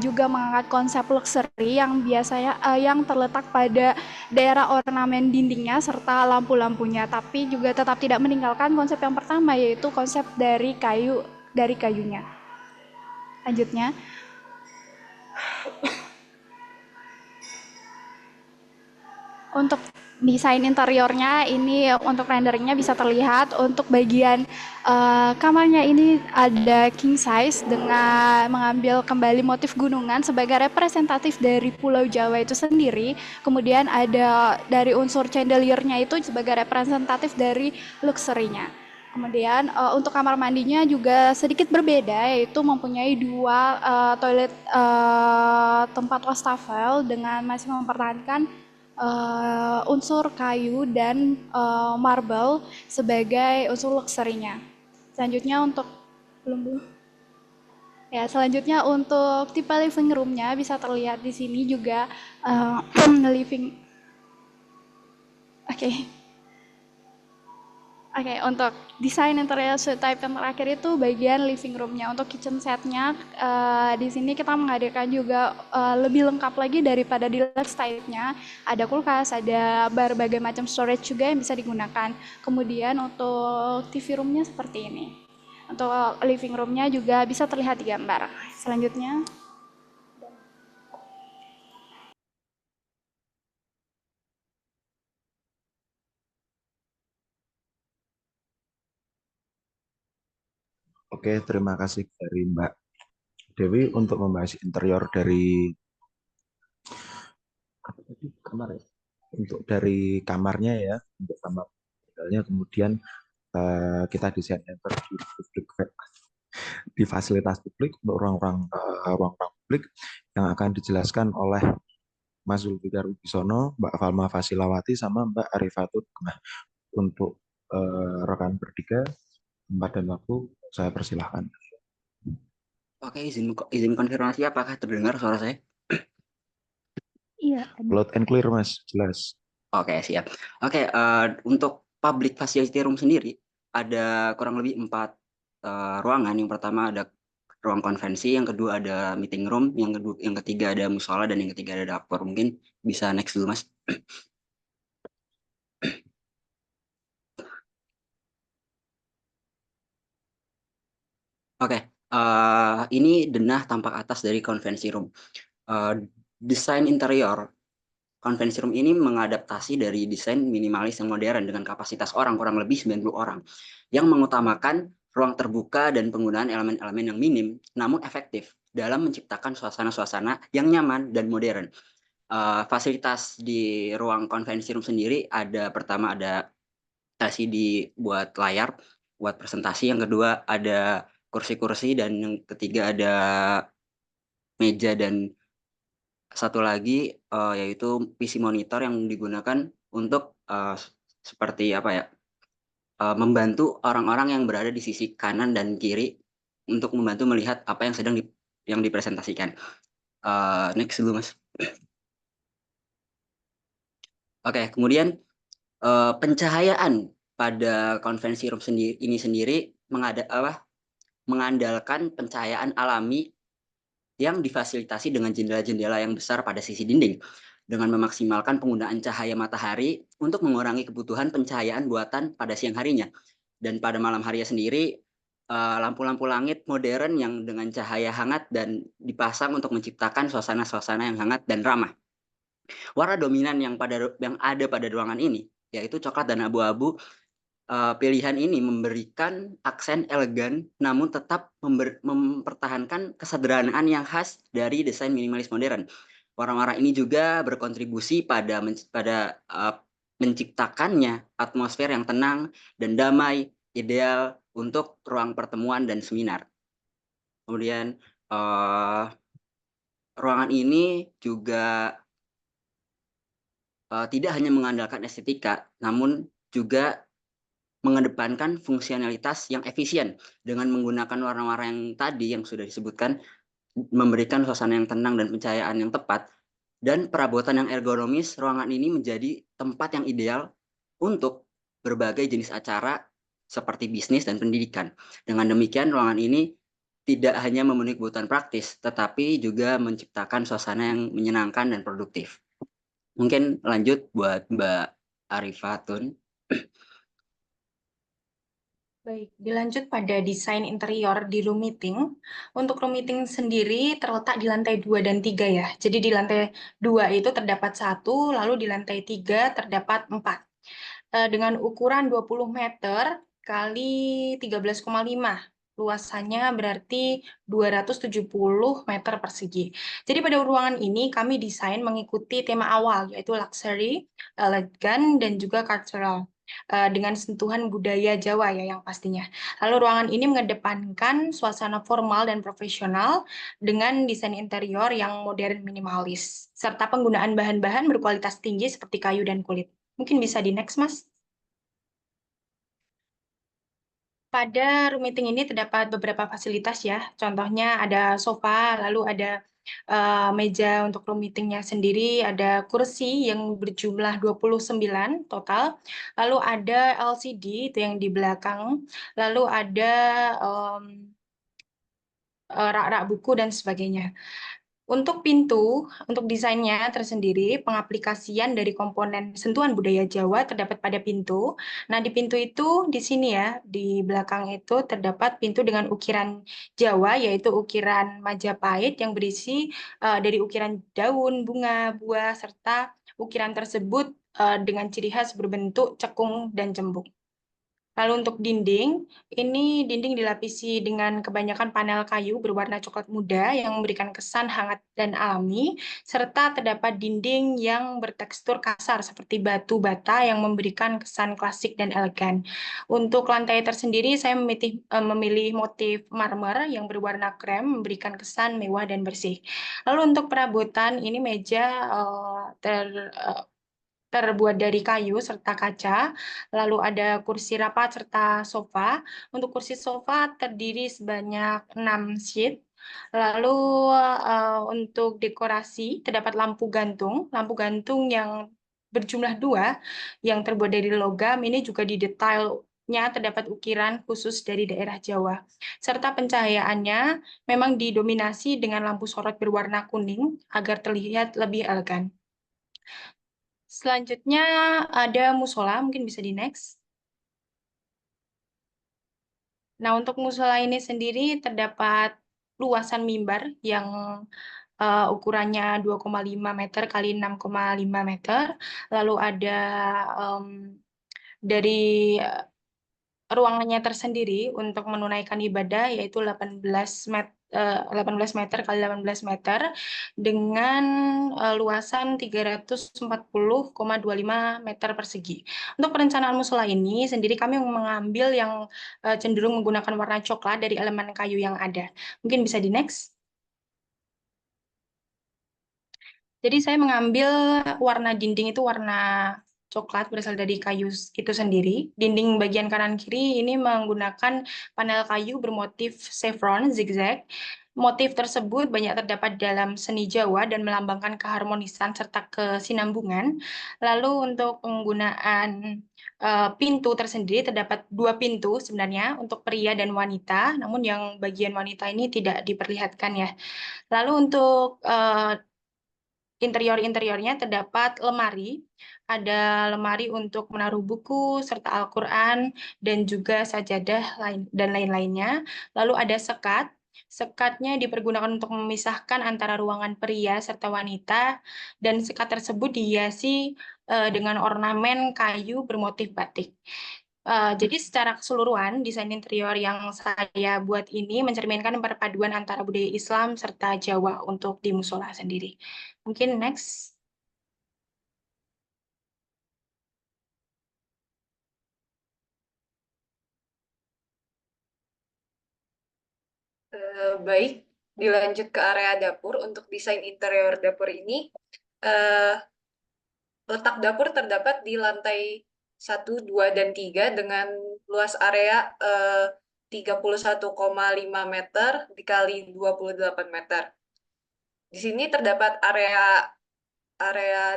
juga mengangkat konsep luxury yang biasanya yang terletak pada daerah ornamen dindingnya serta lampu-lampunya, tapi juga tetap tidak meninggalkan konsep yang pertama yaitu konsep dari kayunya. Lanjutnya, untuk desain interiornya ini untuk renderingnya bisa terlihat. Untuk bagian kamarnya ini ada king size dengan mengambil kembali motif gunungan sebagai representatif dari Pulau Jawa itu sendiri. Kemudian ada dari unsur chandeliernya itu sebagai representatif dari luxury-nya. Kemudian untuk kamar mandinya juga sedikit berbeda, yaitu mempunyai 2 toilet tempat wastafel dengan masih mempertahankan unsur kayu dan marble sebagai unsur luxury-nya. Selanjutnya untuk selanjutnya untuk tipe living room-nya bisa terlihat di sini juga living. Oke, untuk desain interior suite type yang terakhir itu bagian living room-nya. Untuk kitchen set-nya di sini kita menghadirkan juga lebih lengkap lagi daripada deluxe type-nya. Ada kulkas, ada berbagai macam storage juga yang bisa digunakan. Kemudian untuk TV room-nya seperti ini. Untuk living room-nya juga bisa terlihat di gambar. Selanjutnya. Oke, terima kasih dari Mbak Dewi untuk membahas interior dari kamar ya. Untuk dari kamarnya ya, untuk kamar tinggalnya, kemudian kita desain di fasilitas publik untuk ruang-ruang publik yang akan dijelaskan oleh Mas Zulfikar Wibisono, Mbak Falma Fasilawati, sama Mbak Arifatut. Nah, untuk rekan bertiga, tempat dan waktu, saya persilahkan. Oke, izin konfirmasi, apakah terdengar suara saya? Iya, ada. Loud and clear, Mas, jelas. Oke, siap. Oke, untuk public facility room sendiri ada kurang lebih 4 ruangan. Yang pertama ada ruang konvensi, yang kedua ada meeting room, yang ketiga ada musola, dan yang ketiga ada dapur. Mungkin bisa next dulu, Mas. Oke, ini denah tampak atas dari konvensi room. Desain interior konvensi room ini mengadaptasi dari desain minimalis yang modern dengan kapasitas orang kurang lebih 90 orang yang mengutamakan ruang terbuka dan penggunaan elemen-elemen yang minim namun efektif dalam menciptakan suasana-suasana yang nyaman dan modern. Fasilitas di ruang konvensi room sendiri pertama ada LCD buat layar, buat presentasi, yang kedua ada kursi-kursi, dan yang ketiga ada meja, dan satu lagi yaitu PC monitor yang digunakan untuk seperti apa ya, membantu orang-orang yang berada di sisi kanan dan kiri untuk membantu melihat apa yang sedang dipresentasikan. Next dulu, Mas. Oke, kemudian pencahayaan pada konvensi room ini sendiri mengandalkan pencahayaan alami yang difasilitasi dengan jendela-jendela yang besar pada sisi dinding, dengan memaksimalkan penggunaan cahaya matahari untuk mengurangi kebutuhan pencahayaan buatan pada siang harinya. Dan pada malam harinya sendiri, lampu-lampu langit modern yang dengan cahaya hangat dan dipasang untuk menciptakan suasana-suasana yang hangat dan ramah. Warna dominan yang ada pada ruangan ini, yaitu coklat dan abu-abu. Pilihan ini memberikan aksen elegan namun tetap mempertahankan kesederhanaan yang khas dari desain minimalis modern. Warna-warna ini juga berkontribusi pada menciptakannya atmosfer yang tenang dan damai, ideal untuk ruang pertemuan dan seminar. Kemudian ruangan ini juga tidak hanya mengandalkan estetika, namun juga mengedepankan fungsionalitas yang efisien dengan menggunakan warna-warna yang tadi yang sudah disebutkan, memberikan suasana yang tenang dan pencahayaan yang tepat, dan perabotan yang ergonomis. Ruangan ini menjadi tempat yang ideal untuk berbagai jenis acara seperti bisnis dan pendidikan. Dengan demikian, ruangan ini tidak hanya memenuhi kebutuhan praktis, tetapi juga menciptakan suasana yang menyenangkan dan produktif. Mungkin lanjut buat Mbak Arifatun. Baik, dilanjut pada desain interior di room meeting. Untuk room meeting sendiri terletak di lantai 2 dan 3 ya. Jadi di lantai 2 itu terdapat 1, lalu di lantai 3 terdapat 4. Dengan ukuran 20 meter kali 13,5. Luasannya berarti 270 meter persegi. Jadi pada ruangan ini kami desain mengikuti tema awal, yaitu luxury, elegan, dan juga cultural. Dengan sentuhan budaya Jawa ya yang pastinya. Lalu ruangan ini mengedepankan suasana formal dan profesional dengan desain interior yang modern minimalis, serta penggunaan bahan-bahan berkualitas tinggi seperti kayu dan kulit. Mungkin bisa di next, Mas. Pada room meeting ini terdapat beberapa fasilitas ya, contohnya ada sofa, lalu ada meja untuk room meetingnya sendiri, ada kursi yang berjumlah 29 total, lalu ada LCD itu yang di belakang, lalu ada rak-rak buku dan sebagainya. Untuk pintu, untuk desainnya tersendiri, pengaplikasian dari komponen sentuhan budaya Jawa terdapat pada pintu. Nah, di pintu itu, di sini ya, di belakang itu terdapat pintu dengan ukiran Jawa, yaitu ukiran Majapahit yang berisi dari ukiran daun, bunga, buah, serta ukiran tersebut dengan ciri khas berbentuk cekung dan cembung. Lalu untuk dinding, ini dinding dilapisi dengan kebanyakan panel kayu berwarna coklat muda yang memberikan kesan hangat dan alami, serta terdapat dinding yang bertekstur kasar seperti batu bata yang memberikan kesan klasik dan elegan. Untuk lantai tersendiri, saya memilih motif marmer yang berwarna krem, memberikan kesan mewah dan bersih. Lalu untuk perabotan, ini meja terbuat dari kayu serta kaca, lalu ada kursi rapat serta sofa. Untuk kursi sofa terdiri sebanyak 6 sheet. Lalu untuk dekorasi terdapat lampu gantung yang berjumlah 2 yang terbuat dari logam. Ini juga di detailnya terdapat ukiran khusus dari daerah Jawa. Serta pencahayaannya memang didominasi dengan lampu sorot berwarna kuning agar terlihat lebih elegan. Selanjutnya ada musola, mungkin bisa di next. Nah, untuk musola ini sendiri terdapat luasan mimbar yang ukurannya 2,5 meter kali 6,5 meter. Lalu ada dari ruangannya tersendiri untuk menunaikan ibadah yaitu 18 meter kali 18 meter dengan luasan 340,25 meter persegi. Untuk perencanaan musola ini sendiri kami mengambil yang cenderung menggunakan warna coklat dari elemen kayu yang ada. Mungkin bisa di next. Jadi saya mengambil warna dinding itu warna coklat berasal dari kayu itu sendiri. Dinding bagian kanan kiri ini menggunakan panel kayu bermotif chevron zigzag. Motif tersebut banyak terdapat dalam seni Jawa dan melambangkan keharmonisan serta kesinambungan. Lalu untuk penggunaan pintu tersendiri terdapat 2 pintu sebenarnya untuk pria dan wanita, namun yang bagian wanita ini tidak diperlihatkan ya. Lalu untuk interior-interiornya terdapat lemari, ada lemari untuk menaruh buku serta Al-Quran dan juga sajadah dan lain-lainnya. Lalu ada sekat. Sekatnya dipergunakan untuk memisahkan antara ruangan pria serta wanita dan sekat tersebut dihiasi dengan ornamen kayu bermotif batik. Jadi secara keseluruhan desain interior yang saya buat ini mencerminkan perpaduan antara budaya Islam serta Jawa untuk di musola sendiri. Mungkin next. Baik, dilanjut ke area dapur. Untuk desain interior dapur ini, letak dapur terdapat di lantai 1, 2, dan 3 dengan luas area 31,5 meter dikali 28 meter. Di sini terdapat area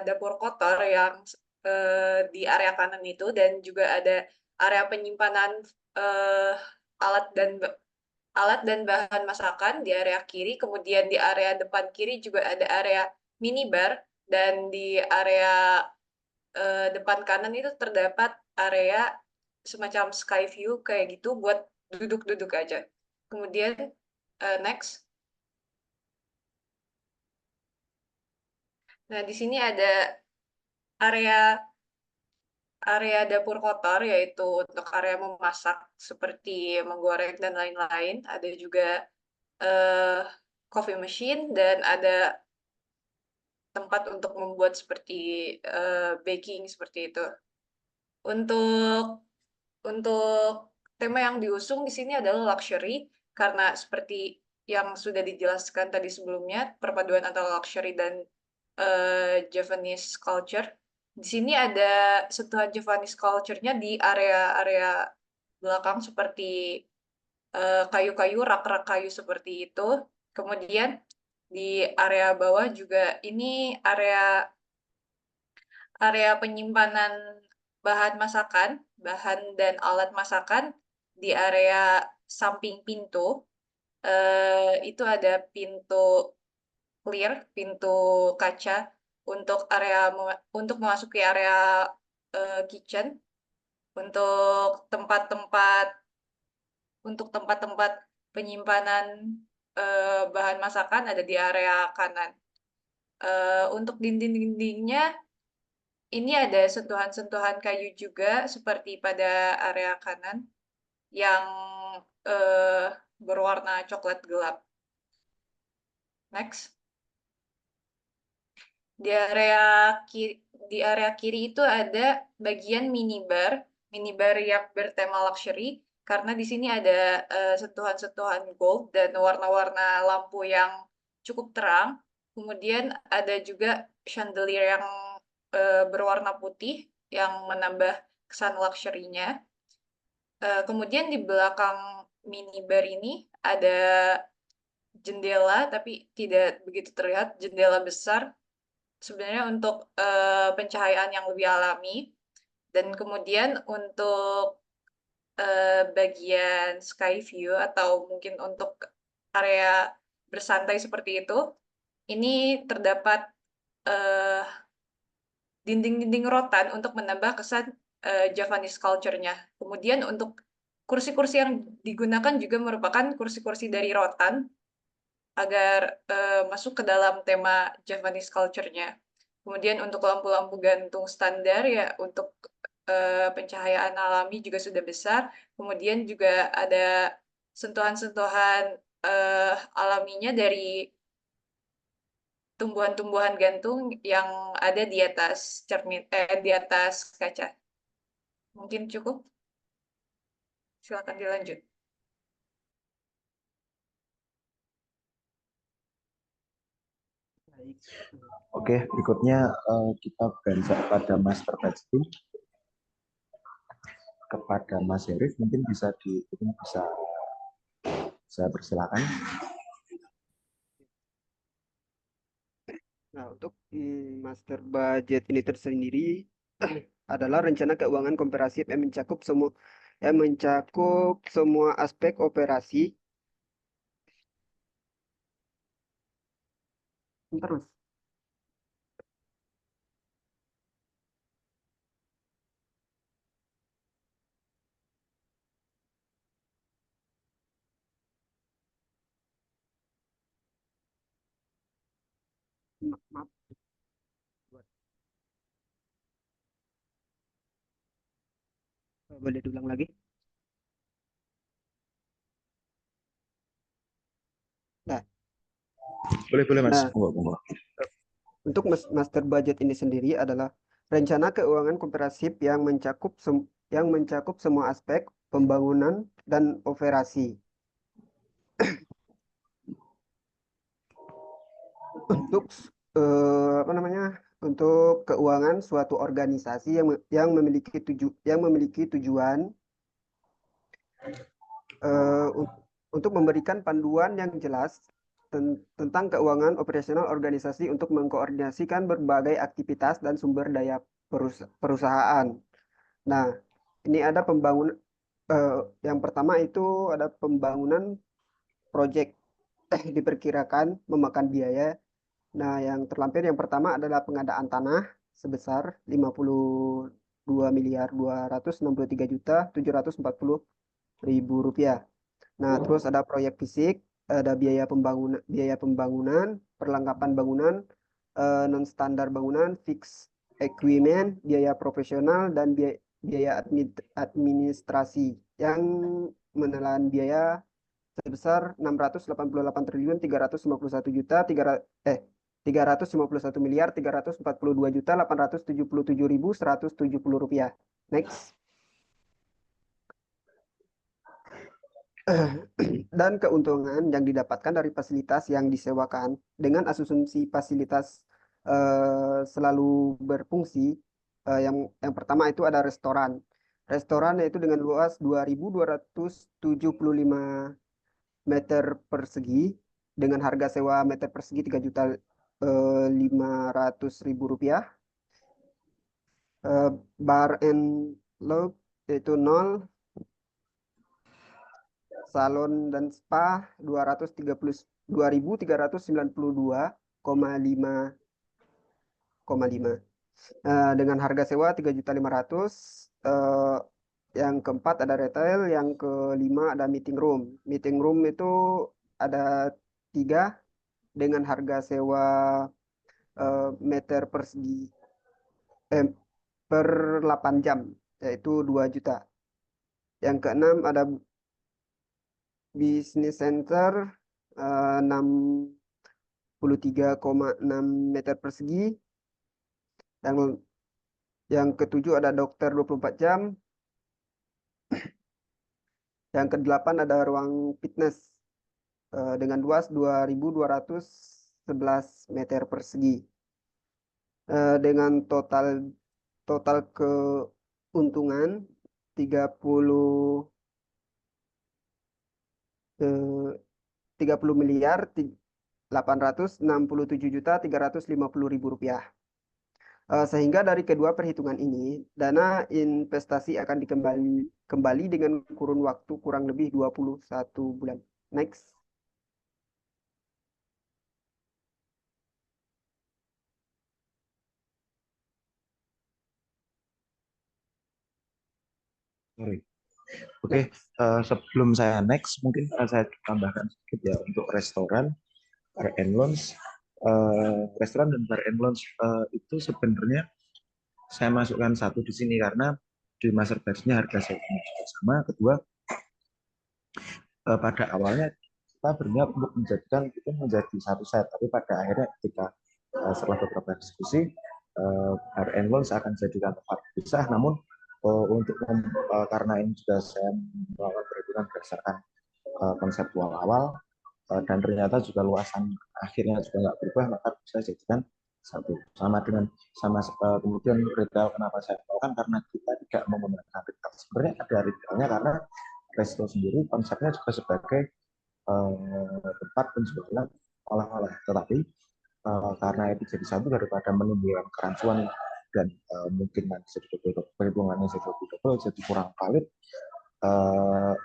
dapur kotor yang di area kanan itu, dan juga ada area penyimpanan alat dan bahan masakan di area kiri. Kemudian di area depan kiri juga ada area minibar, dan di area depan kanan itu terdapat area semacam sky view kayak gitu buat duduk-duduk aja. Kemudian next. Nah, di sini ada area dapur kotor, yaitu untuk area memasak seperti menggoreng dan lain-lain. Ada juga coffee machine, dan ada tempat untuk membuat seperti baking seperti itu. Untuk tema yang diusung di sini adalah luxury, karena seperti yang sudah dijelaskan tadi sebelumnya, perpaduan antara luxury dan Javanese culture. Di sini ada sentuhan Javanese culture-nya di area-area belakang seperti kayu-kayu, rak-rak kayu seperti itu. Kemudian di area bawah juga ini area penyimpanan bahan masakan, bahan dan alat masakan di area samping pintu. Itu ada pintu clear, pintu kaca untuk memasuki area kitchen. Untuk tempat-tempat penyimpanan bahan masakan ada di area kanan. Untuk dinding-dindingnya ini ada sentuhan-sentuhan kayu juga seperti pada area kanan yang berwarna coklat gelap. Next. Di area kiri itu ada bagian minibar yang bertema luxury, karena di sini ada sentuhan-sentuhan gold dan warna-warna lampu yang cukup terang. Kemudian ada juga chandelier yang berwarna putih yang menambah kesan luxury-nya. Kemudian di belakang minibar ini ada jendela, tapi tidak begitu terlihat, jendela besar sebenarnya untuk pencahayaan yang lebih alami. Dan kemudian untuk bagian sky view atau mungkin untuk area bersantai seperti itu, ini terdapat dinding-dinding rotan untuk menambah kesan Javanese culture-nya. Kemudian untuk kursi-kursi yang digunakan juga merupakan kursi-kursi dari rotan agar masuk ke dalam tema Javanese culture-nya. Kemudian untuk lampu-lampu gantung standar ya untuk pencahayaan alami juga sudah besar. Kemudian juga ada sentuhan-sentuhan alaminya dari tumbuhan-tumbuhan gantung yang ada di atas di atas kaca. Mungkin cukup. Silakan dilanjut. Oke, berikutnya kita beranjak pada master budgeting. Kepada Mas Herif mungkin bisa saya persilakan. Nah, untuk master budget ini tersendiri adalah rencana keuangan komprehensif yang mencakup semua aspek operasi. Terus. Maaf. Boleh diulang lagi? Nah, Boleh Mas. Nah, untuk master budget ini sendiri adalah rencana keuangan komprehensif yang mencakup semua aspek pembangunan dan operasi. Untuk untuk keuangan suatu organisasi yang memiliki tujuan untuk memberikan panduan yang jelas tentang keuangan operasional organisasi untuk mengkoordinasikan berbagai aktivitas dan sumber daya perusahaan. Nah, ini ada yang pertama itu ada pembangunan proyek diperkirakan memakan biaya. Nah, yang terlampir yang pertama adalah pengadaan tanah sebesar 52.263.740.000 rupiah. Nah, terus ada proyek fisik, ada biaya pembangunan, perlengkapan bangunan, non standar bangunan, fixed equipment, biaya profesional dan biaya administrasi yang menelan biaya sebesar 351.342.877.877.170 rupiah. Next. Dan keuntungan yang didapatkan dari fasilitas yang disewakan dengan asumsi fasilitas selalu berfungsi. Yang pertama itu ada restoran. Restoran yaitu dengan luas 2.275 meter persegi dengan harga sewa meter persegi 3.500.000 rupiah. Bar and lodge yaitu 0. Salon dan spa 232.392,5 dengan harga sewa 3.500.000. Yang keempat ada retail, yang kelima ada meeting room. Meeting room itu ada 3 dengan harga sewa meter persegi per 8 jam yaitu 2 juta. Yang keenam ada Business Center 63,6 meter persegi. Yang ketujuh ada dokter 24 jam. Yang kedelapan ada ruang fitness dengan luas 2.211 meter persegi. dengan total keuntungan 30 miliar 867.350.000 rupiah. Sehingga dari kedua perhitungan ini, dana investasi akan kembali dengan kurun waktu kurang lebih 21 bulan. Next. Sorry. Oke, sebelum saya next, mungkin saya tambahkan sedikit ya untuk restoran, bar and lounge. Restoran dan bar and lounge itu sebenarnya saya masukkan satu di sini karena di master batch-nya harga sewanya juga sama. Kedua, pada awalnya kita berniat untuk menjadikan itu menjadi satu set, tapi pada akhirnya ketika setelah beberapa diskusi, bar and lounge akan jadikan tempat pisah. Namun karena ini juga saya melakukan perhitungan berdasarkan konseptual awal dan ternyata juga luasan akhirnya juga nggak berubah, maka bisa jadikan satu. Kemudian retail, kenapa saya melakukan, karena kita tidak menggunakan retail. Sebenarnya ada retailnya karena resto sendiri konsepnya juga sebagai tempat penjualan oleh-oleh, tetapi karena itu jadi satu, daripada menimbulkan kerancuan dan mungkin nanti perhitungannya jadi kurang valid,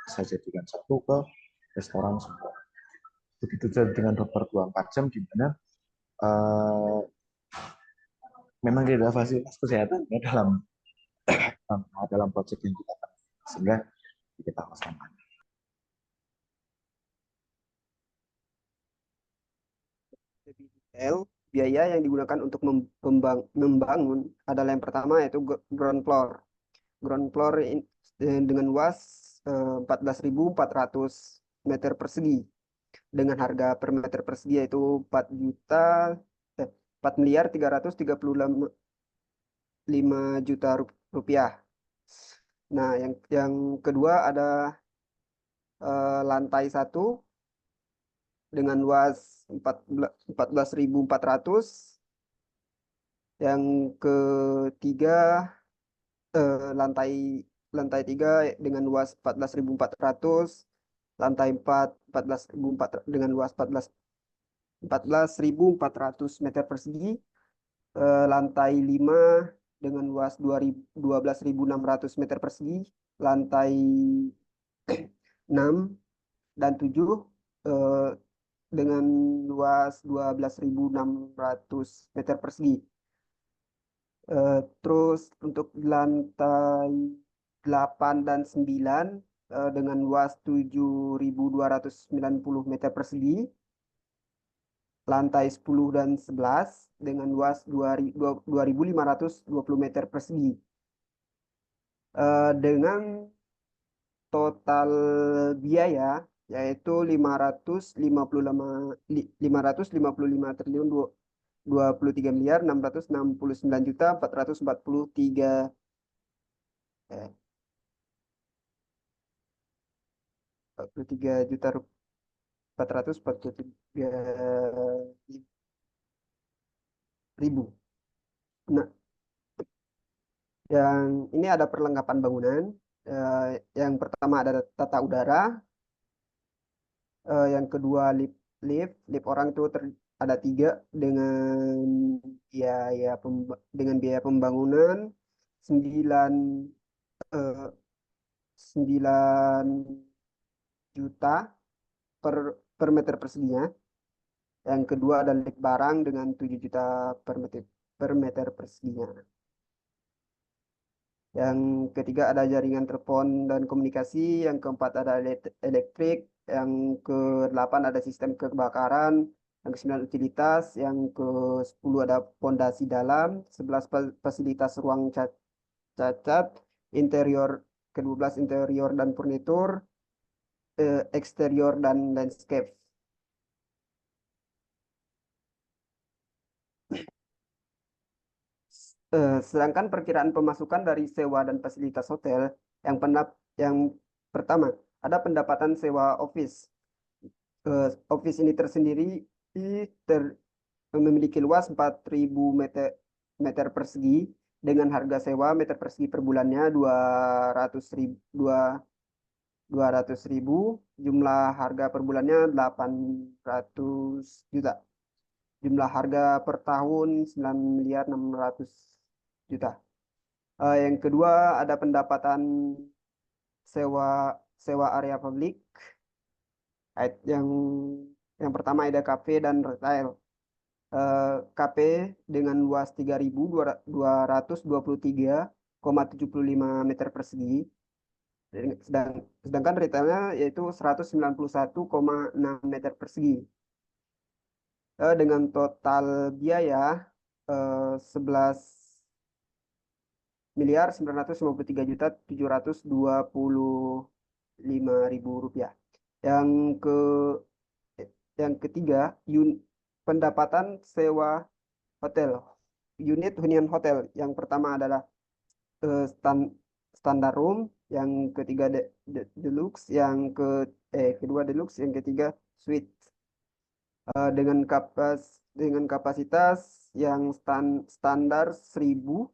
saya jadikan satu ke restoran semua. Begitu juga dengan dokter 24 jam, di mana memang tidak ada fasilitas kesehatan ya dalam proyek yang kita lakukan, sehingga kita laksanakan. Lebih detail, biaya yang digunakan untuk membangun adalah yang pertama yaitu ground floor. Ground floor dengan luas 14.400 meter persegi dengan harga per meter persegi yaitu 4.335.000.000 rupiah. Nah, yang kedua ada lantai 1 dengan luas 14.400. Yang ketiga lantai 3 dengan luas 14.400. Lantai 4 dengan luas 14.400 meter persegi. Lantai 5 dengan luas 12.600 meter persegi. Lantai 6 dan 7 dengan luas 12.600 meter persegi. Terus untuk lantai 8 dan 9 dengan luas 7.290 meter persegi. Lantai 10 dan 11 dengan luas 2.520 meter persegi. Dengan total biaya yaitu 555 triliun 23 miliar 669 juta 443 juta 443.000. Nah, yang ini ada perlengkapan bangunan. Yang pertama ada tata udara. Yang kedua lift orang itu ada 3 dengan biaya pembangunan 9 juta per meter perseginya. Yang kedua ada lift barang dengan 7 juta per meter perseginya. Yang ketiga ada jaringan telepon dan komunikasi. Yang keempat ada elektrik. Yang ke-8 ada sistem kebakaran. Yang ke-9 utilitas. Yang ke-10 ada pondasi dalam. 11 fasilitas ruang cacat. Interior ke-12 interior dan furnitur. Eksterior dan landscape. Sedangkan perkiraan pemasukan dari sewa dan fasilitas hotel yang pertama ada pendapatan sewa office. Office ini tersendiri memiliki luas 4.000 meter persegi dengan harga sewa meter persegi per bulannya 200.000, jumlah harga per bulannya 800 juta. Jumlah harga per tahun 9.600.000.000. Yang kedua ada pendapatan sewa area publik. Yang pertama ada kafe dan retail. KP dengan luas 3.223,75 meter persegi. Sedangkan retailnya yaitu 191,6 meter persegi. Dengan total biaya 11.953.725.000 rupiah. Yang ketiga, pendapatan sewa hotel, unit hunian hotel. Yang pertama adalah standar room, yang ketiga deluxe, kedua deluxe, yang ketiga suite. Dengan kapasitas yang standar 1.012,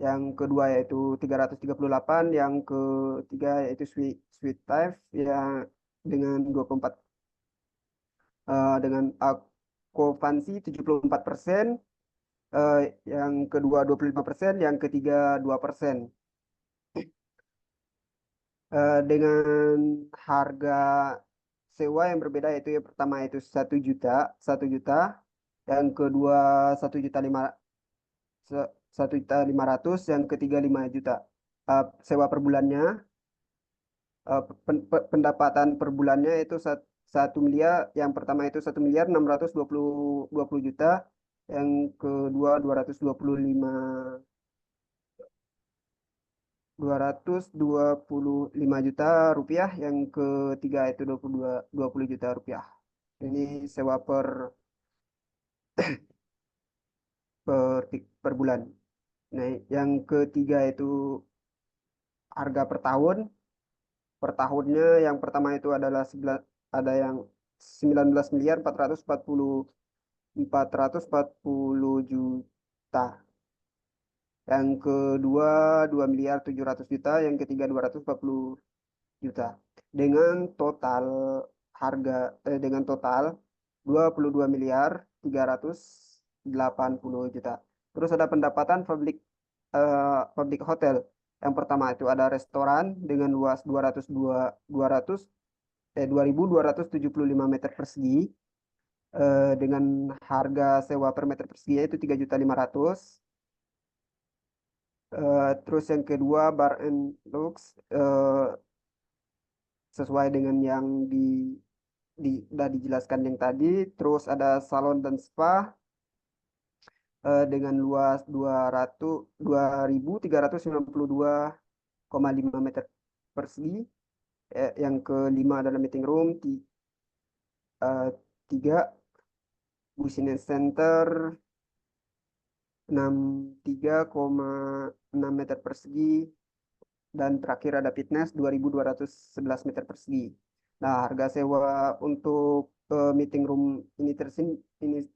yang kedua yaitu 338, yang ketiga yaitu suite type yang dengan 24 dengan okupansi 74%, yang kedua 25%, yang ketiga 2%. Dengan harga sewa yang berbeda, yaitu yang pertama itu 1 juta, yang kedua 1.500.000, yang ketiga 5 juta. Sewa per bulannya, pendapatan per bulannya itu 1 miliar. Yang pertama itu 1.620.000.000, yang kedua 225 juta rupiah, yang ketiga itu 20 juta rupiah. Ini sewa per bulan. Nah, yang ketiga itu harga per tahun. Per tahunnya yang pertama itu adalah ada yang 19.440 juta. Yang kedua 2.700.000.000, yang ketiga 240 juta. Dengan total 22.380 juta. Terus ada pendapatan public hotel. Yang pertama itu ada restoran dengan luas 2.275 meter persegi, dengan harga sewa per meter persegi itu 3.500.000. Terus yang kedua bar and lux, sesuai dengan yang sudah dijelaskan yang tadi. Terus ada salon dan spa dengan luas 2.392,5 meter persegi. Yang kelima adalah meeting room 3, business center 63,6 meter persegi, dan terakhir ada fitness 2.211 meter persegi. Nah, harga sewa untuk meeting room ini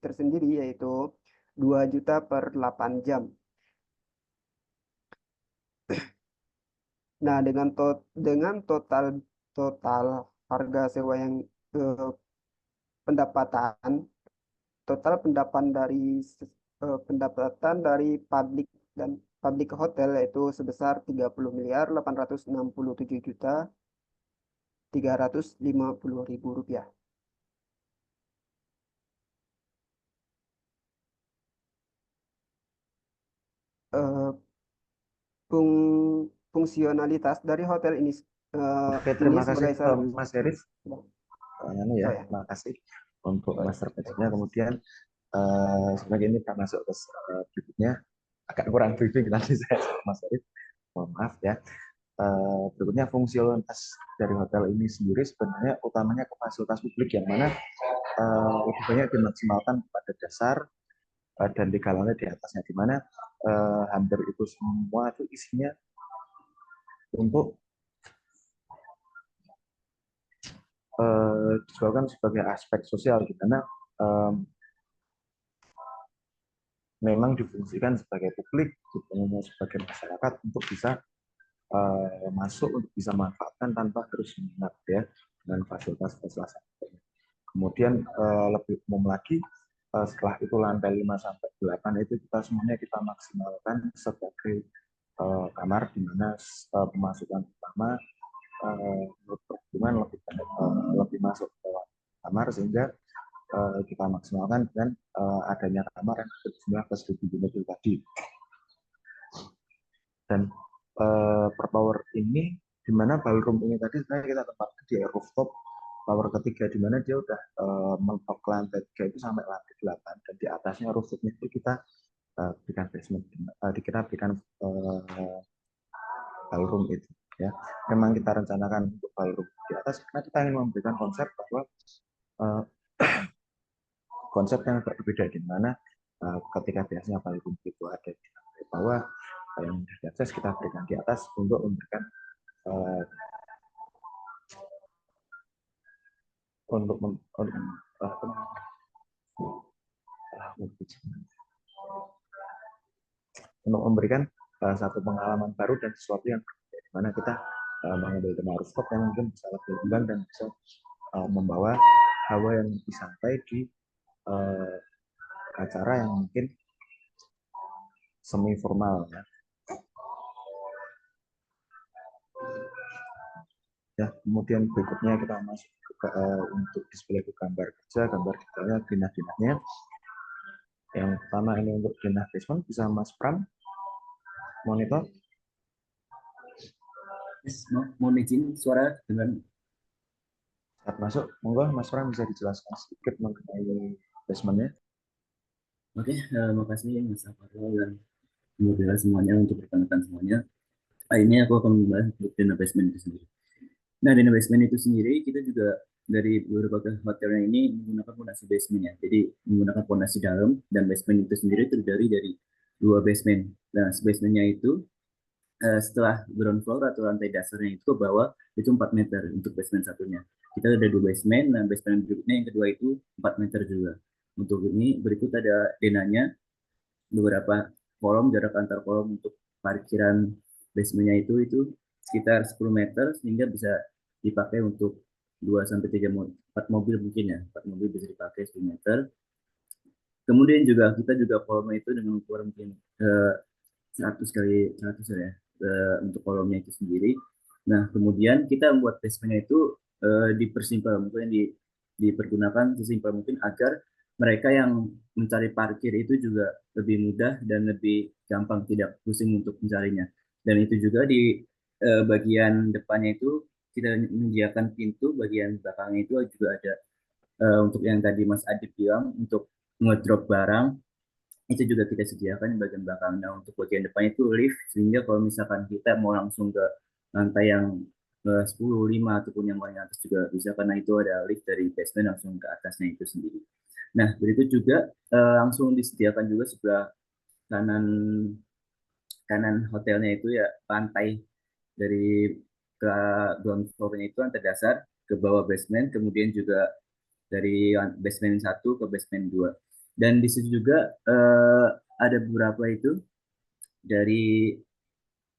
tersendiri yaitu 2 juta per 8 jam. Nah, dengan total harga sewa yang pendapatan dari public hotel yaitu sebesar 30.867.350.000 rupiah. Fungsionalitas dari hotel ini Oke, terima kasih sebagai Mas Eris. ya. Terima kasih untuk master plan-nya. Kemudian sebagai ini kita masuk ke berikutnya, agak kurang briefing nanti saya Mas Eris, mohon maaf ya. Berikutnya fungsionalitas dari hotel ini sendiri sebenarnya utamanya ke fasilitas publik yang mana lebih banyak dimaksimalkan pada dasar dan di kalangan di atasnya, di mana hampir itu semua itu isinya untuk disebabkan sebagai aspek sosial, di mana memang difungsikan sebagai publik, sebagai masyarakat untuk bisa masuk, untuk bisa manfaatkan tanpa harus menginap ya dengan fasilitas-fasilitas. Kemudian lebih umum lagi, setelah itu lantai 5 sampai 8 itu kita maksimalkan sebagai kamar di mana pemasukan utama menurut perhitungan lebih masuk ke kamar, sehingga kita maksimalkan dengan adanya kamar yang berjumlah ke 1.000 unit itu tadi. Dan per tower ini, di mana ballroom ini tadi sebenarnya kita tempatkan di rooftop tower ketiga, di mana dia udah mentok ke lantai 3 itu sampai lantai 8, dan di atasnya rooftopnya itu kita berikan basement, kita berikan ballroom itu ya. Memang kita rencanakan untuk ballroom di atas karena kita ingin memberikan konsep bahwa konsep yang berbeda, di mana ketika biasanya ballroom itu ada di lantai bawah, yang diakses kita berikan di atas untuk memberikan untuk memberikan satu pengalaman baru dan sesuatu yang berbeda, di mana kita mengambil tema rooftop yang mungkin bisa lebih ringan dan bisa membawa hawa yang lebih santai di acara yang mungkin semi formal ya. Ya, kemudian berikutnya kita masuk untuk display ke gambar kerja, gambar detailnya, denah-denahnya. Yang pertama ini untuk denah basement, bisa Mas Pram monitor. Yes, mohon izin suara dengan saat masuk, monggo Mas Pram bisa dijelaskan sedikit mengenai basementnya. Oke, makasih Mas Aparul dan kemudian semuanya untuk rekan-rekan semuanya. Ini aku akan membahas untuk denah basement itu sendiri. Nah, denah basement itu sendiri kita juga dari beberapa hotelnya ini menggunakan fondasi basement ya. Jadi menggunakan fondasi dalam, dan basement itu sendiri terdiri dari 2 basement. Nah, basementnya itu setelah ground floor atau lantai dasarnya itu ke bawah itu 4 meter untuk basement satunya. Kita ada 2 basement, dan basement berikutnya yang kedua itu 4 meter juga. Untuk ini berikut ada denahnya, beberapa kolom, jarak antar kolom untuk parkiran basementnya itu sekitar 10 meter, sehingga bisa dipakai untuk 2-3 4 mobil mungkin ya, 4 mobil bisa dipakai 10 meter. Kemudian juga kita juga kolomnya itu dengan ukuran mungkin 100 kali 100 ya, untuk kolomnya itu sendiri. Nah, kemudian kita membuat basementnya itu dipersimpel, mungkin dipergunakan sesimpel mungkin agar mereka yang mencari parkir itu juga lebih mudah dan lebih gampang, tidak pusing untuk mencarinya. Dan itu juga di bagian depannya itu kita menyediakan pintu, bagian belakangnya itu juga ada untuk yang tadi Mas Adib bilang untuk ngedrop barang, itu juga kita sediakan di bagian belakang. Nah, untuk bagian depan itu lift, sehingga kalau misalkan kita mau langsung ke lantai yang 10, 5 ataupun yang paling atas juga bisa, karena itu ada lift dari basement langsung ke atasnya itu sendiri. Nah, berikut juga langsung disediakan juga sebelah kanan hotelnya itu ya, lantai dari ke ground floor-nya itu lantai dasar ke bawah basement, kemudian juga dari basement 1 ke basement 2. Dan di situ juga ada beberapa itu dari,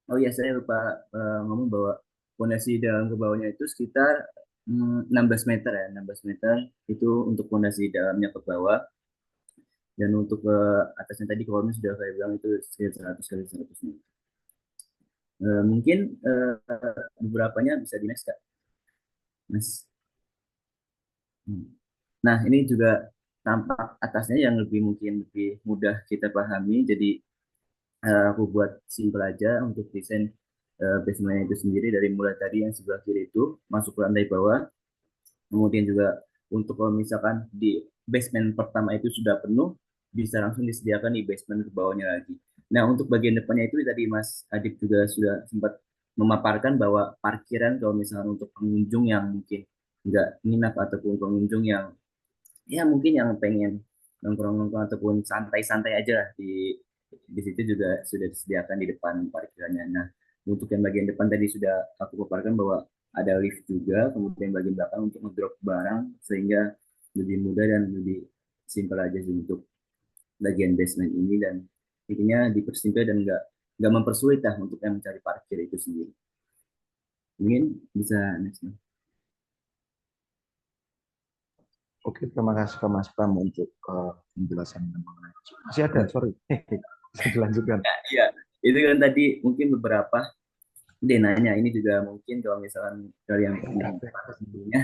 oh ya saya lupa ngomong bahwa fondasi dalam ke bawahnya itu sekitar 16 meter ya, 16 meter itu untuk fondasi dalamnya ke bawah. Dan untuk ke atasnya tadi kolomnya sudah saya bilang itu sekitar 100 kali 100 meter. Mungkin beberapanya bisa di next Kak. Mas. Nah, ini juga tampak atasnya yang mungkin lebih mudah kita pahami. Jadi aku buat simpel aja untuk desain basement itu sendiri, dari mulai tadi yang sebelah kiri itu masuk ke lantai bawah. Kemudian juga untuk kalau misalkan di basement pertama itu sudah penuh, bisa langsung disediakan di basement ke bawahnya lagi. Nah, untuk bagian depannya itu tadi Mas Adib juga sudah sempat memaparkan bahwa parkiran kalau misalkan untuk pengunjung yang mungkin nggak nginap ataupun pengunjung yang ya mungkin yang pengen nongkrong-nongkrong ataupun santai-santai aja lah, di situ juga sudah disediakan di depan parkirannya. Nah, untuk yang bagian depan tadi sudah aku paparkan bahwa ada lift juga, kemudian bagian belakang untuk ngedrop barang, sehingga lebih mudah dan lebih simpel aja sih untuk bagian basement ini, dan intinya dipersimpel dan nggak mempersulit lah untuk yang mencari parkir itu sendiri. Mungkin bisa next. Oke, terima kasih ke Mas Pram untuk penjelasan mengenai. Masih ada, sorry. Bisa dilanjutkan. Iya, itu kan tadi mungkin beberapa dia nanya, ini juga mungkin kalau misalkan kalian pernah sebelumnya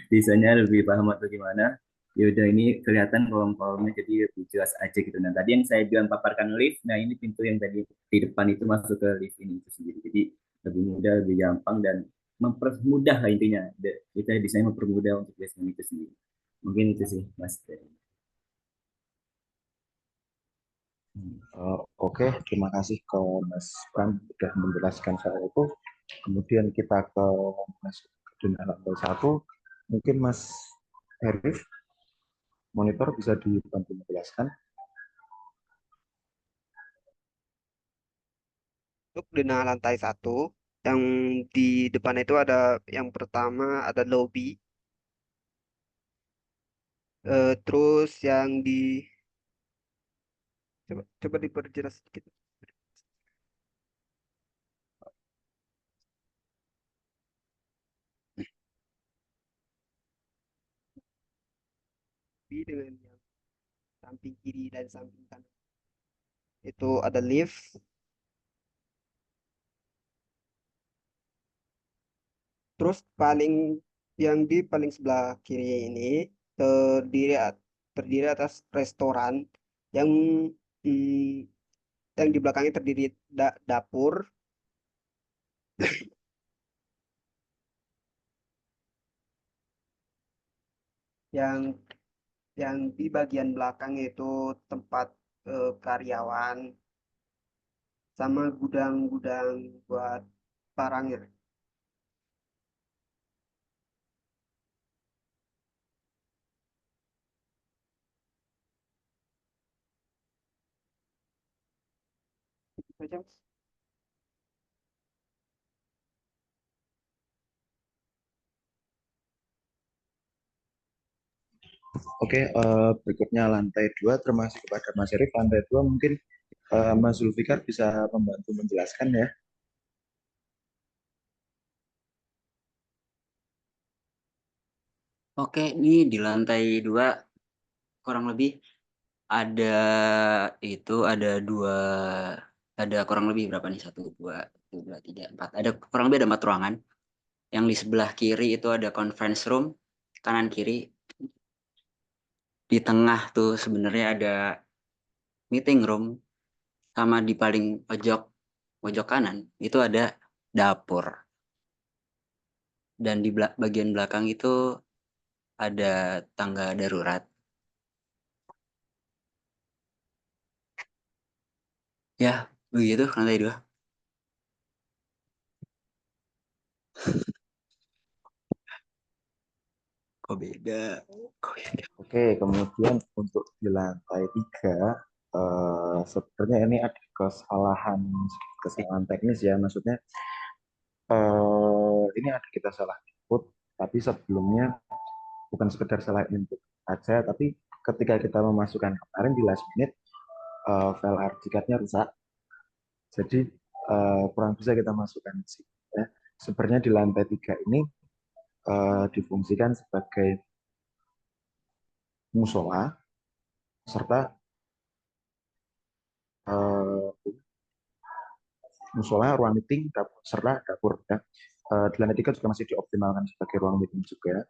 desainnya lebih paham atau gimana, ya udah ini kelihatan kolom-kolomnya jadi lebih jelas aja gitu. Nah tadi yang saya bilang paparkan lift, nah ini pintu yang tadi di depan itu masuk ke lift ini itu sendiri, jadi lebih mudah, lebih gampang, dan mempermudah lah intinya. Kita desain mempermudah untuk basement itu sendiri. Mungkin itu sih Mas. Oke, terima kasih ke Mas Pram sudah menjelaskan soal itu. Kemudian kita ke masuk ke dunia lantai 1. Mungkin Mas Herif, monitor bisa dibantu menjelaskan. Untuk dunia lantai 1, yang di depan itu ada yang pertama ada lobby, terus yang di coba diperjelas sedikit. Dengan yang samping kiri dan samping kanan itu ada lift, terus yang di paling sebelah kiri ini terdiri terdiri atas restoran yang hmm, yang di belakangnya terdiri dapur, yang di bagian belakang itu tempat karyawan sama gudang-gudang buat barangnya. Saja, Mas. Oke, berikutnya lantai 2, termasuk kepada Mas Herif. Lantai 2 mungkin Mas Zulfikar bisa membantu menjelaskan ya. Oke, ini di lantai 2 kurang lebih ada ada kurang lebih berapa nih, 1, 2, 3, 4, ada kurang lebih ada 4 ruangan. Yang di sebelah kiri itu ada conference room, kanan kiri, di tengah tuh sebenarnya ada meeting room, sama di paling pojok kanan itu ada dapur, dan di bagian belakang itu ada tangga darurat. Ya, begitu lantai 2. Kok beda? Oke, kemudian untuk di lantai 3, sebenarnya ini ada kesalahan teknis ya, maksudnya ini ada kita salah input, tapi sebelumnya bukan sekedar salah input aja, tapi ketika kita memasukkan kemarin di last minute, file RG card-nya rusak, jadi kurang bisa kita masukkan di sini. Ya. Sebenarnya di lantai 3 ini difungsikan sebagai musola serta musola, ruang meeting, serta dapur. Ya. Di lantai 3 juga masih dioptimalkan sebagai ruang meeting juga.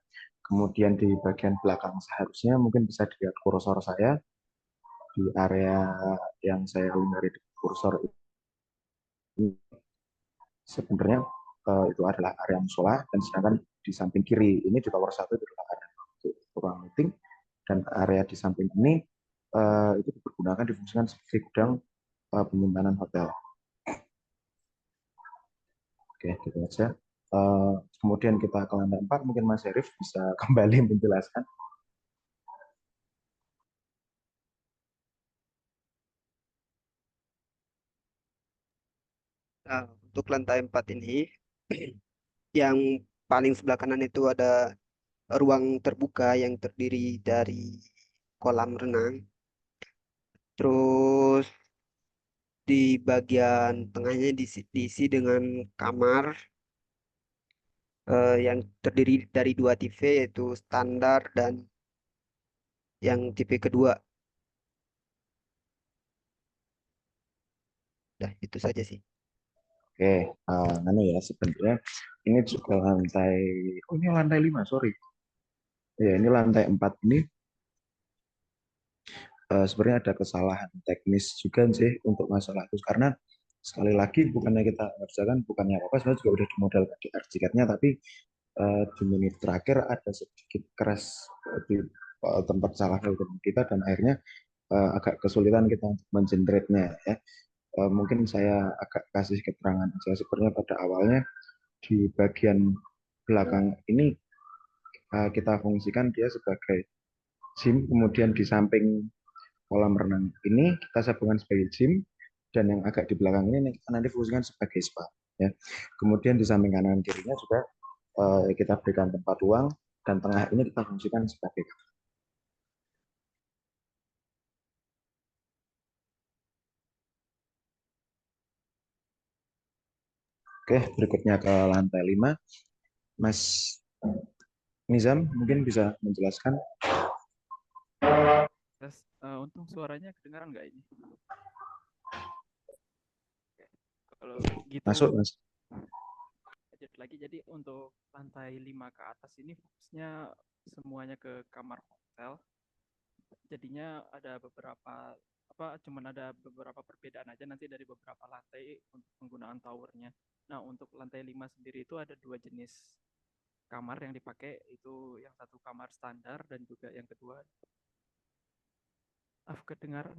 Kemudian di bagian belakang seharusnya mungkin bisa dilihat kursor saya di area yang saya lingkari di kursor ini. Sebenarnya itu adalah area musola, dan sedangkan di samping kiri ini di tower 1 itu adalah area untuk ruang meeting, dan area di samping ini itu dipergunakan, difungsikan sebagai gudang penyimpanan hotel. Oke, gitu aja. Kemudian kita ke lantai 4, mungkin Mas Herif bisa kembali menjelaskan. Nah, untuk lantai 4 ini yang paling sebelah kanan itu ada ruang terbuka yang terdiri dari kolam renang. Terus di bagian tengahnya diisi dengan kamar yang terdiri dari 2 TV, yaitu standar dan yang tipe kedua. Dah, itu saja sih. Oke, anu ya sebenarnya ini juga lantai, oh ini lantai 5, sorry. Ya, ini lantai 4 ini sebenarnya ada kesalahan teknis juga sih untuk masalah itu, karena sekali lagi bukannya kita ngerjakan, bukannya apa-apa, sebenarnya juga udah dimodalkan di RCCAD-nya, tapi di menit terakhir ada sedikit crash di tempat salah algoritma kita, dan akhirnya agak kesulitan kita untuk mengenerate-nya ya. Mungkin saya agak kasih keterangan aja. Sebenarnya pada awalnya di bagian belakang ini kita fungsikan dia sebagai gym, kemudian di samping kolam renang ini kita sambungkan sebagai gym, dan yang agak di belakang ini kita nanti fungsikan sebagai spa ya. Kemudian di samping kanan kirinya juga kita berikan tempat ruang, dan tengah ini kita fungsikan sebagai kamar. Oke, berikutnya ke lantai 5. Mas Nizam mungkin bisa menjelaskan. Untung suaranya kedengaran nggak ini? Kalau gitu Masuk, Mas. lanjut lagi. Jadi untuk lantai 5 ke atas ini fokusnya semuanya ke kamar hotel. Jadinya ada beberapa cuman ada beberapa perbedaan aja nanti dari beberapa lantai untuk penggunaan towernya. Nah, untuk lantai 5 sendiri itu ada 2 jenis kamar yang dipakai, itu yang satu kamar standar dan juga yang kedua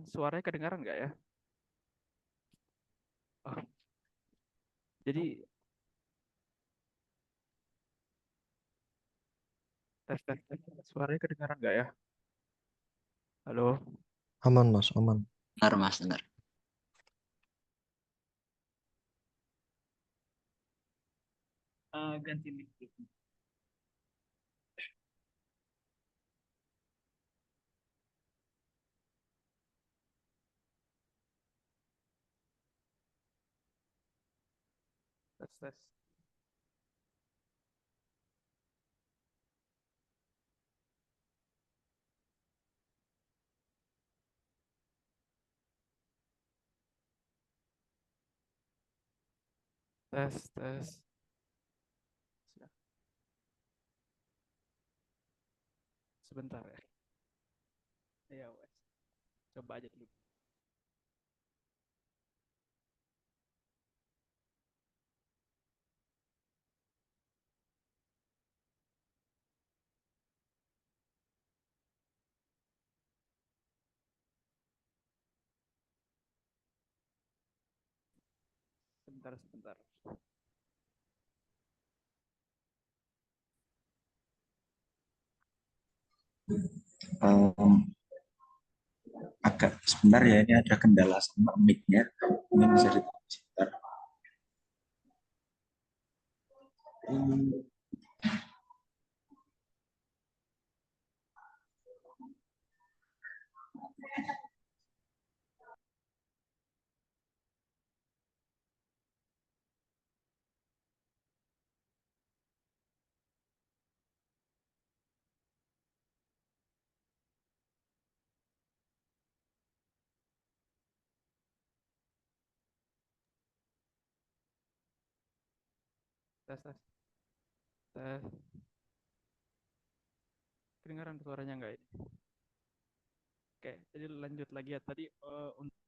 suaranya kedengaran nggak ya? Oh. Jadi tes suaranya kedengaran nggak ya? Halo. Aman Mas, aman. Dengar Mas, dengar. Ganti mic dulu. Tes. Tes. Sebentar ya. Ya wes. Coba aja dulu. Sebentar. Agak sebentar ya, ini ada kendala sama mic-nya, mungkin bisa ditunggu sebentar. Tes. Kedengaran suaranya nggak ini? Oke, jadi lanjut lagi ya. Tadi untuk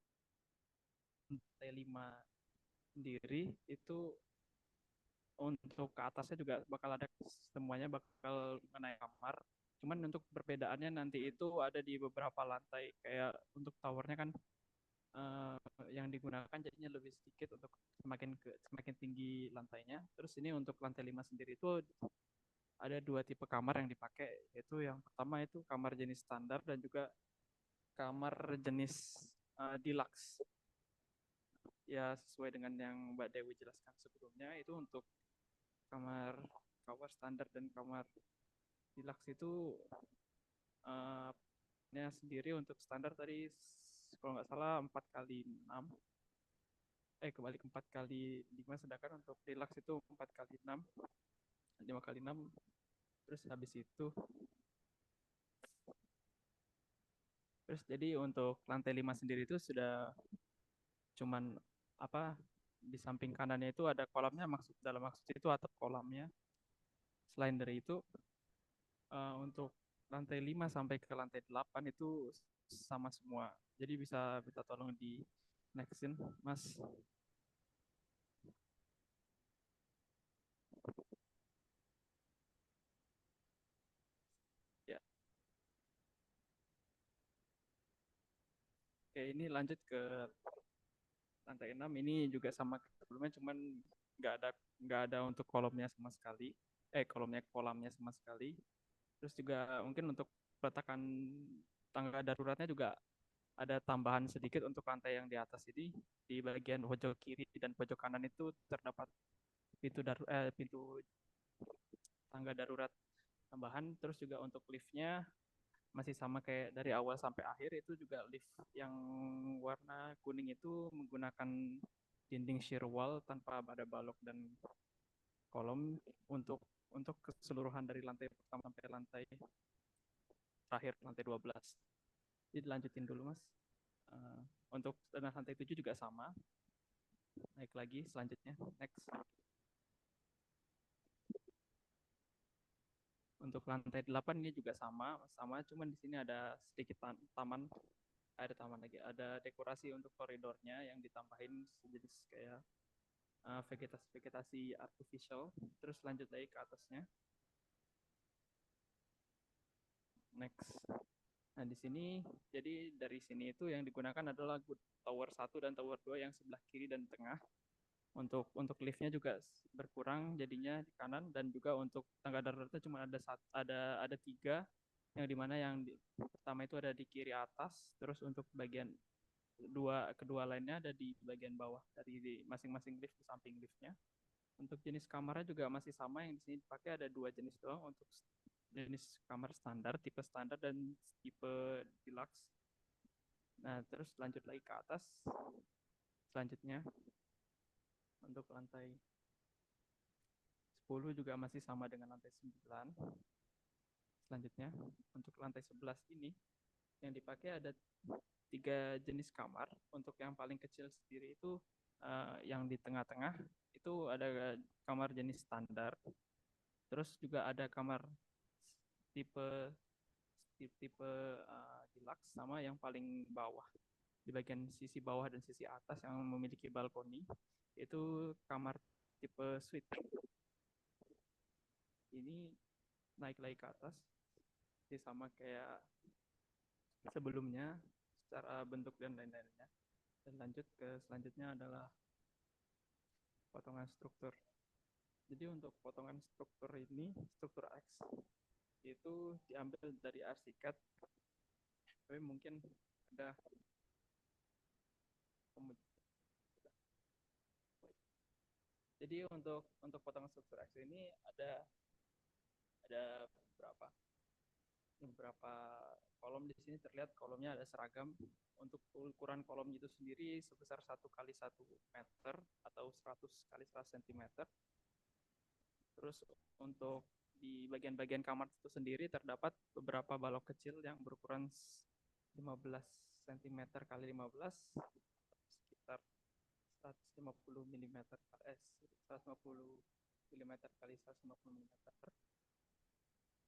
lantai 5 sendiri itu untuk ke atasnya juga bakal ada, semuanya bakal menaik kamar. Cuman untuk perbedaannya nanti itu ada di beberapa lantai. Kayak untuk towernya kan yang digunakan jadinya lebih sedikit untuk semakin tinggi lantainya. Terus ini untuk lantai 5 sendiri itu ada 2 tipe kamar yang dipakai, yaitu yang pertama itu kamar jenis standar dan juga kamar jenis deluxe. Ya sesuai dengan yang Mbak Dewi jelaskan sebelumnya, itu untuk kamar standar dan kamar deluxe itu sendiri untuk standar tadi kalau nggak salah 4 kali 6, kebalik 4 kali 5, sedangkan untuk deluxe itu 4 kali 6, 5 kali 6. Terus habis itu jadi untuk lantai 5 sendiri itu sudah cuman apa, di samping kanannya itu ada kolamnya, dalam maksud itu atap kolamnya. Selain dari itu untuk lantai 5 sampai ke lantai 8 itu sama semua. Jadi bisa minta tolong di nextin, Mas. Ya. Oke, ini lanjut ke lantai 6. Ini juga sama sebelumnya, cuman nggak ada untuk kolomnya sama sekali. Kolamnya sama sekali. Terus juga mungkin untuk peletakan tangga daruratnya juga ada tambahan sedikit untuk lantai yang di atas ini. Di bagian pojok kiri dan pojok kanan itu terdapat pintu tangga darurat tambahan. Terus juga untuk liftnya masih sama kayak dari awal sampai akhir, itu juga lift yang warna kuning itu menggunakan dinding shear wall tanpa ada balok dan kolom untuk keseluruhan dari lantai pertama sampai lantai terakhir, lantai 12. Jadi lanjutin dulu, Mas. Untuk lantai 7 juga sama. Naik lagi selanjutnya. Next. Untuk lantai 8 ini juga sama, cuman di sini ada sedikit taman, ada dekorasi untuk koridornya yang ditambahin sejenis kayak vegetasi artificial. Terus lanjut lagi ke atasnya. Next. Nah, di sini jadi dari sini itu yang digunakan adalah tower 1 dan tower 2 yang sebelah kiri dan tengah. Untuk liftnya juga berkurang jadinya di kanan, dan juga untuk tangga daruratnya cuma ada 3, yang dimana yang pertama itu ada di kiri atas, terus untuk bagian kedua lainnya ada di bagian bawah dari masing-masing lift, di samping liftnya. Untuk jenis kamarnya juga masih sama, yang di sini dipakai ada 2 jenis doang, untuk jenis kamar standar, tipe standar dan tipe deluxe. Nah, terus lanjut lagi ke atas. Selanjutnya untuk lantai 10 juga masih sama dengan lantai 9. Selanjutnya untuk lantai 11 ini yang dipakai ada 3 jenis kamar. Untuk yang paling kecil sendiri itu yang di tengah-tengah itu ada kamar jenis standar. Terus juga ada kamar tipe deluxe, sama yang paling bawah. Di bagian sisi bawah dan sisi atas yang memiliki balkoni itu kamar tipe suite. Ini naik lagi ke atas, jadi sama kayak sebelumnya secara bentuk dan lain-lainnya. Dan lanjut ke selanjutnya adalah potongan struktur. Jadi untuk potongan struktur ini, struktur X itu diambil dari ArchiCAD, tapi mungkin ada jadi untuk potongan struktur X ini ada beberapa kolom. Di sini terlihat kolomnya ada seragam. Untuk ukuran kolom itu sendiri sebesar 1 kali 1 meter atau 100 kali 100 cm. Terus untuk di bagian-bagian kamar itu sendiri terdapat beberapa balok kecil yang berukuran 15 cm kali 15, sekitar 150 mm 150 mm kali 150 mm.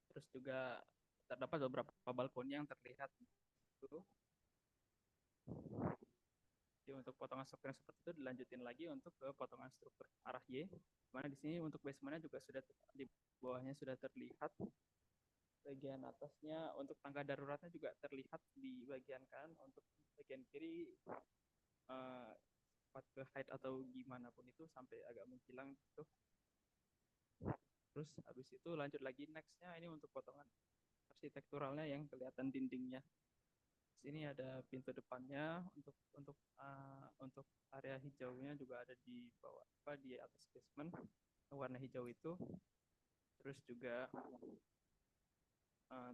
Terus juga terdapat beberapa balkoni yang terlihat itu. Jadi untuk potongan struktur yang seperti itu dilanjutin lagi untuk ke potongan struktur arah Y. Dimana di sini untuk basementnya juga sudah di bawahnya sudah terlihat. Bagian atasnya untuk tangga daruratnya juga terlihat di bagian kanan. Untuk bagian kiri ke height atau gimana pun itu sampai agak menghilang gitu. Terus habis itu lanjut lagi nextnya ini untuk potongan arsitekturalnya yang kelihatan dindingnya. Sini ada pintu depannya, untuk area hijaunya juga ada di bawah di atas basement warna hijau itu. Terus juga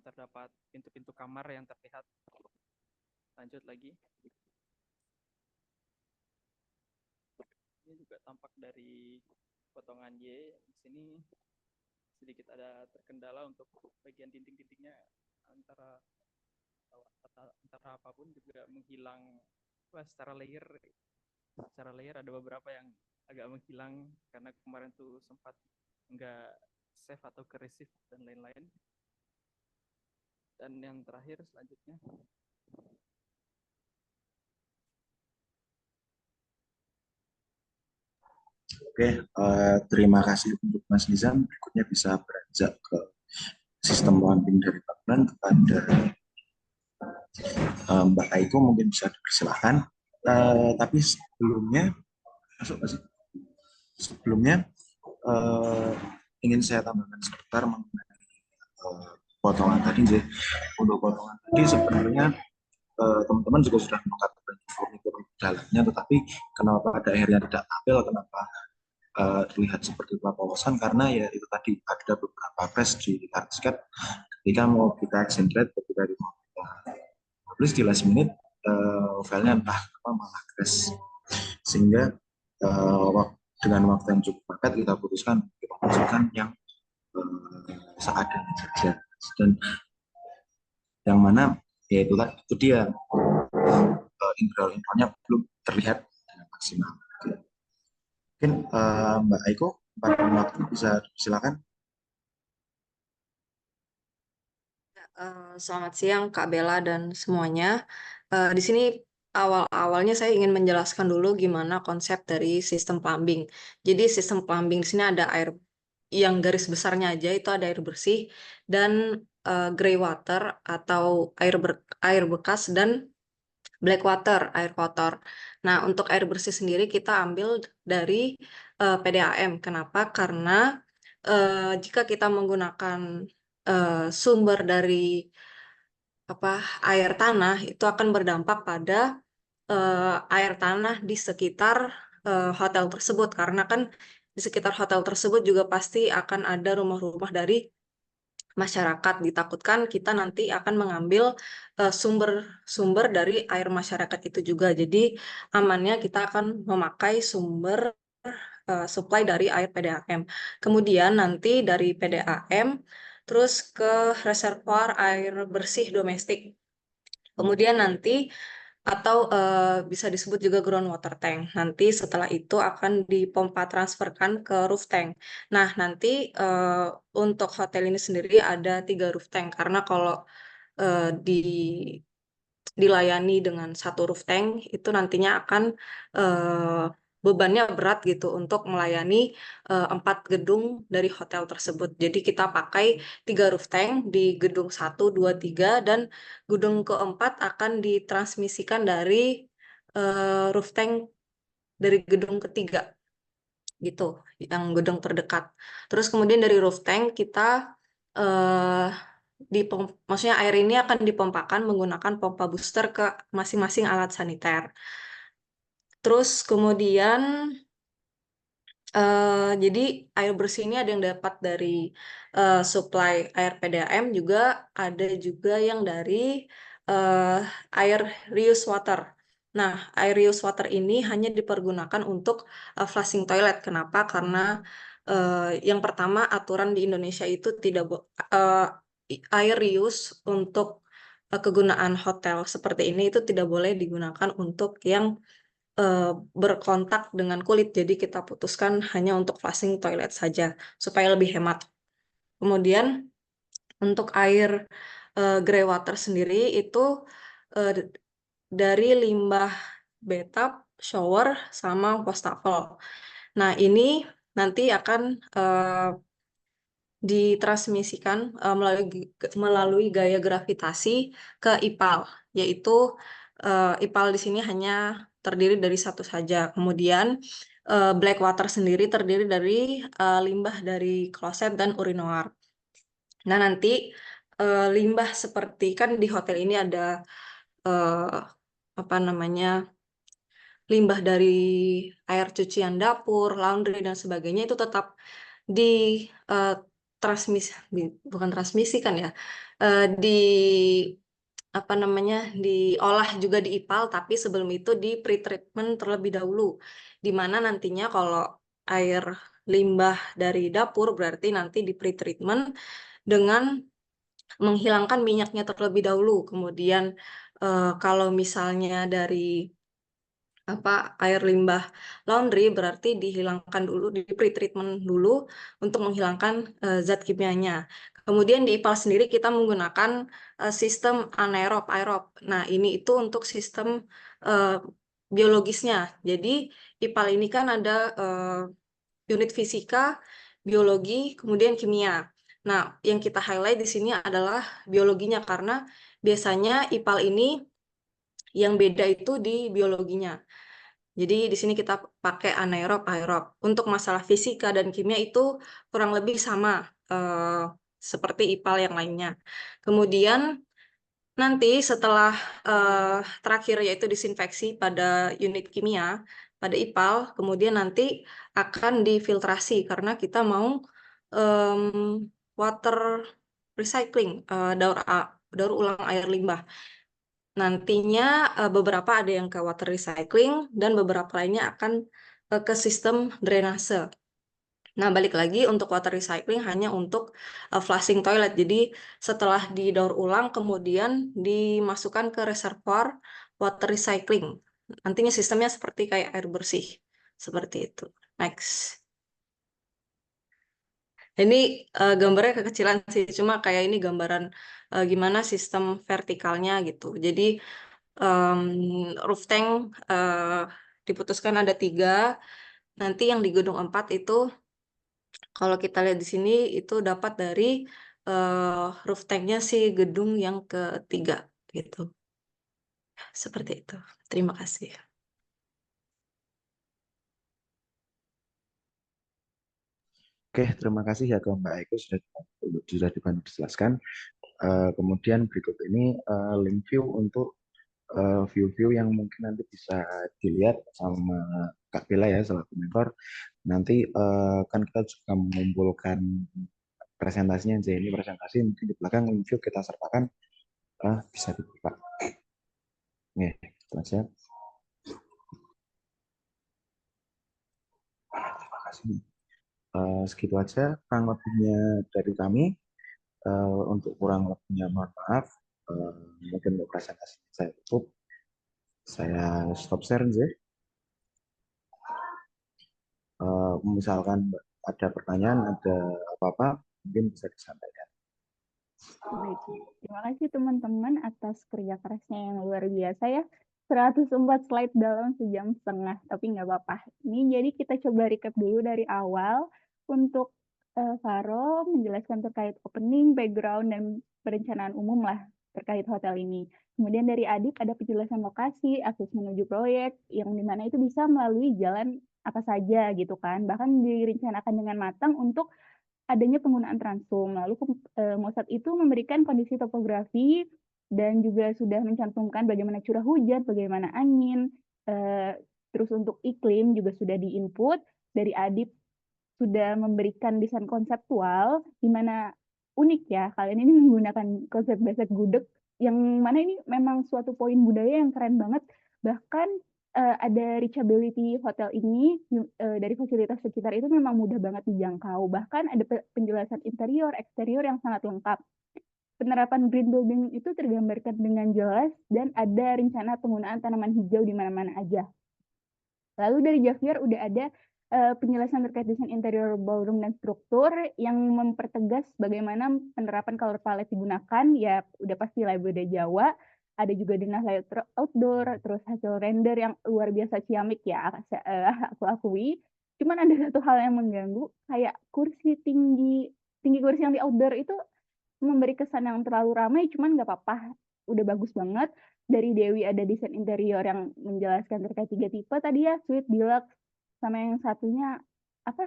terdapat pintu-pintu kamar yang terlihat. Lanjut lagi ini juga tampak dari potongan Y. Di sini sedikit ada terkendala untuk bagian dinding-dindingnya, antara apapun juga menghilang. Secara layer ada beberapa yang agak menghilang karena kemarin tuh sempat nggak save atau ke receive dan lain-lain. Dan yang terakhir selanjutnya, Oke, terima kasih untuk Mas Nizam. Berikutnya bisa beranjak ke sistem lamping dari bangunan kepada Mbak Aiko, mungkin bisa dipersilahkan. Tapi sebelumnya, ingin saya tambahkan sebentar mengenai potongan tadi. Untuk potongan tadi sebenarnya teman-teman juga sudah mengatakan furnitur dalamnya, tetapi kenapa pada akhirnya tidak tampil, kenapa terlihat seperti pelaposan, karena ya itu tadi ada beberapa crash di hardscape ketika mau kita generate, ketika mau kita publish di last minute, filenya entah apa malah crash, sehingga dengan waktu yang cukup padat kita putuskan kita masukkan yang seadanya saja, dan yang mana ya itu dia intranya belum terlihat dengan maksimal. Mungkin Mbak Aiko, waktu bisa silakan. Selamat siang Kak Bella dan semuanya. Di sini awalnya saya ingin menjelaskan dulu gimana konsep dari sistem plumbing. Jadi sistem plumbing di sini ada air yang garis besarnya aja itu ada air bersih dan gray water atau air bekas dan black water, air kotor. Nah, untuk air bersih sendiri kita ambil dari PDAM. Kenapa? Karena jika kita menggunakan sumber dari air tanah, itu akan berdampak pada air tanah di sekitar hotel tersebut. Karena kan di sekitar hotel tersebut juga pasti akan ada rumah-rumah dari masyarakat. Ditakutkan kita nanti akan mengambil sumber dari air masyarakat itu juga. Jadi amannya kita akan memakai sumber supply dari air PDAM. Kemudian nanti dari PDAM terus ke reservoir air bersih domestik. Kemudian nanti atau bisa disebut juga groundwater tank. Nanti setelah itu akan dipompa transferkan ke roof tank. Nah, nanti untuk hotel ini sendiri ada 3 roof tank, karena kalau dilayani dengan 1 roof tank, itu nantinya akan bebannya berat gitu untuk melayani 4 gedung dari hotel tersebut. Jadi kita pakai 3 roof tank di gedung 1, 2, 3, dan gedung keempat akan ditransmisikan dari roof tank dari gedung ketiga gitu, yang gedung terdekat. Terus kemudian dari roof tank kita maksudnya air ini akan dipompakan menggunakan pompa booster ke masing-masing alat saniter. Terus kemudian jadi air bersih ini ada yang dapat dari supply air PDAM, juga ada juga yang dari air reuse water. Nah, air reuse water ini hanya dipergunakan untuk flushing toilet. Kenapa? Karena yang pertama, aturan di Indonesia itu tidak air reuse untuk kegunaan hotel seperti ini itu tidak boleh digunakan untuk yang berkontak dengan kulit. Jadi kita putuskan hanya untuk flushing toilet saja supaya lebih hemat. Kemudian untuk air grey water sendiri itu dari limbah bathtub, shower, sama wastafel. Nah, ini nanti akan ditransmisikan melalui gaya gravitasi ke IPAL, yaitu IPAL di sini hanya terdiri dari 1 saja. Kemudian black water sendiri terdiri dari limbah dari kloset dan urinoir. Nah, nanti limbah seperti kan di hotel ini ada limbah dari air cucian dapur, laundry dan sebagainya itu tetap bukan transmisikan ya, apa namanya diolah juga di IPAL, tapi sebelum itu di pre-treatment terlebih dahulu, di mana nantinya kalau air limbah dari dapur berarti nanti di pre-treatment dengan menghilangkan minyaknya terlebih dahulu. Kemudian kalau misalnya dari air limbah laundry berarti dihilangkan dulu, di pre-treatment dulu untuk menghilangkan zat kimianya. Kemudian di IPAL sendiri kita menggunakan sistem anaerob, aerob. Nah, ini itu untuk sistem biologisnya. Jadi IPAL ini kan ada unit fisika, biologi, kemudian kimia. Nah, yang kita highlight di sini adalah biologinya karena biasanya IPAL ini yang beda itu di biologinya. Jadi di sini kita pakai anaerob, aerob. Untuk masalah fisika dan kimia itu kurang lebih sama seperti IPAL yang lainnya. Kemudian nanti setelah terakhir yaitu disinfeksi pada unit kimia, pada IPAL, kemudian nanti akan difiltrasi karena kita mau water recycling, daur ulang air limbah. Nantinya beberapa ada yang ke water recycling dan beberapa lainnya akan ke sistem drainase. Nah, balik lagi untuk water recycling hanya untuk flushing toilet. Jadi setelah didaur ulang kemudian dimasukkan ke reservoir water recycling. Nantinya sistemnya seperti kayak air bersih. Seperti itu. Next. Ini gambarnya kekecilan sih, cuma kayak ini gambaran gimana sistem vertikalnya gitu. Jadi roof tank diputuskan ada 3. Nanti yang di gedung 4 itu kalau kita lihat di sini itu dapat dari roof tanknya si gedung yang ketiga gitu. Seperti itu. Terima kasih. Oke, terima kasih ya ke Mbak Eko sudah dibantu dijelaskan. Kemudian berikut ini link view untuk view-view yang mungkin nanti bisa dilihat sama Kak Bella ya selaku mentor. Nanti kan kita juga mengumpulkan presentasinya, ini presentasi mungkin di belakang link view kita sertakan, bisa dibuka. Nih, itu aja. Terima kasih. Segitu aja kurang lebihnya dari kami. Untuk kurang lebihnya mohon maaf. Mungkin untuk presentasi saya tutup. Saya stop share sih. Misalkan ada pertanyaan, ada apa-apa, mungkin bisa disampaikan. Baik, terima kasih teman-teman atas kerja kerasnya yang luar biasa ya. 104 slide dalam sejam setengah, tapi nggak apa-apa. Ini jadi kita coba recap dulu dari awal. Untuk Faro menjelaskan terkait opening, background, dan perencanaan umum lah terkait hotel ini. Kemudian dari Adip ada penjelasan lokasi, akses menuju proyek, yang dimana itu bisa melalui jalan apa saja gitu kan. Bahkan direncanakan dengan matang untuk adanya penggunaan transum. Lalu Mossad itu memberikan kondisi topografi dan juga sudah mencantumkan bagaimana curah hujan, bagaimana angin, terus untuk iklim juga sudah diinput. Dari Adip sudah memberikan desain konseptual, di mana unik ya, kalian ini menggunakan konsep besek gudeg, yang mana ini memang suatu poin budaya yang keren banget. Bahkan ada reachability hotel ini dari fasilitas sekitar itu memang mudah banget dijangkau. Bahkan ada penjelasan interior, eksterior yang sangat lengkap. Penerapan green building itu tergambarkan dengan jelas dan ada rencana penggunaan tanaman hijau di mana-mana aja. Lalu dari Javier udah ada penjelasan terkait desain interior ballroom dan struktur yang mempertegas bagaimana penerapan color palette digunakan. Ya udah pasti lah budaya Jawa. Ada juga denah layout outdoor, terus hasil render yang luar biasa ciamik ya, aku akui. Cuman ada satu hal yang mengganggu, kayak kursi tinggi kursi yang di outdoor itu memberi kesan yang terlalu ramai, cuman nggak apa-apa, udah bagus banget. Dari Dewi ada desain interior yang menjelaskan terkait 3 tipe tadi ya, suite, deluxe, sama yang satunya apa?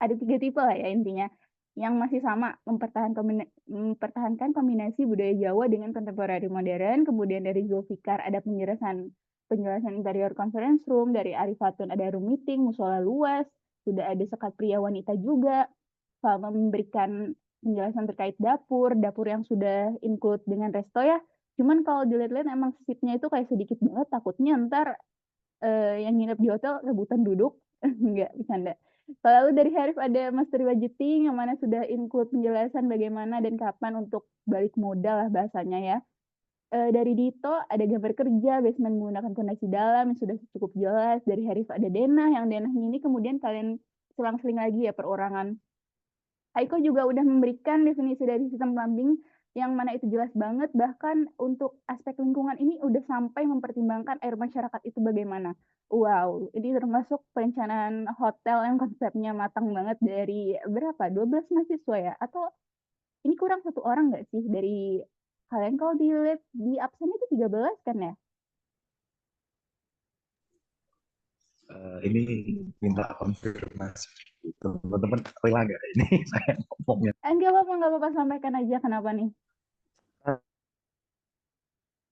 Ada 3 tipe lah ya intinya, yang masih sama mempertahankan kombinasi budaya Jawa dengan kontemporari modern. Kemudian dari Zulfikar ada penjelasan interior conference room, dari Arifatun ada room meeting, musola luas, sudah ada sekat pria wanita juga, sama memberikan penjelasan terkait dapur yang sudah include dengan resto ya, Cuman kalau dilihat-lihat emang seatnya itu kayak sedikit banget, takutnya ntar yang nginep di hotel rebutan duduk. Enggak, bercanda. Lalu dari Harif ada master budgeting yang mana sudah include penjelasan bagaimana dan kapan untuk balik modal lah bahasanya ya. Dari Dito ada gambar kerja basement menggunakan fondasi dalam yang sudah cukup jelas. Dari Harif ada Denah, yang Denah ini kemudian kalian selang-seling lagi ya perorangan. Aiko juga udah memberikan definisi dari sistem plumbing yang mana itu jelas banget, bahkan untuk aspek lingkungan ini udah sampai mempertimbangkan air masyarakat itu bagaimana. Wow, ini termasuk perencanaan hotel yang konsepnya matang banget dari berapa? 12 mahasiswa ya? Atau ini kurang satu orang nggak sih dari kalian? Kalau dilihat di absen itu 13 kan ya? Ini minta konfirmasi. Teman-teman rela nggak ini saya ngomongnya? Nggak apa-apa, sampaikan aja kenapa nih.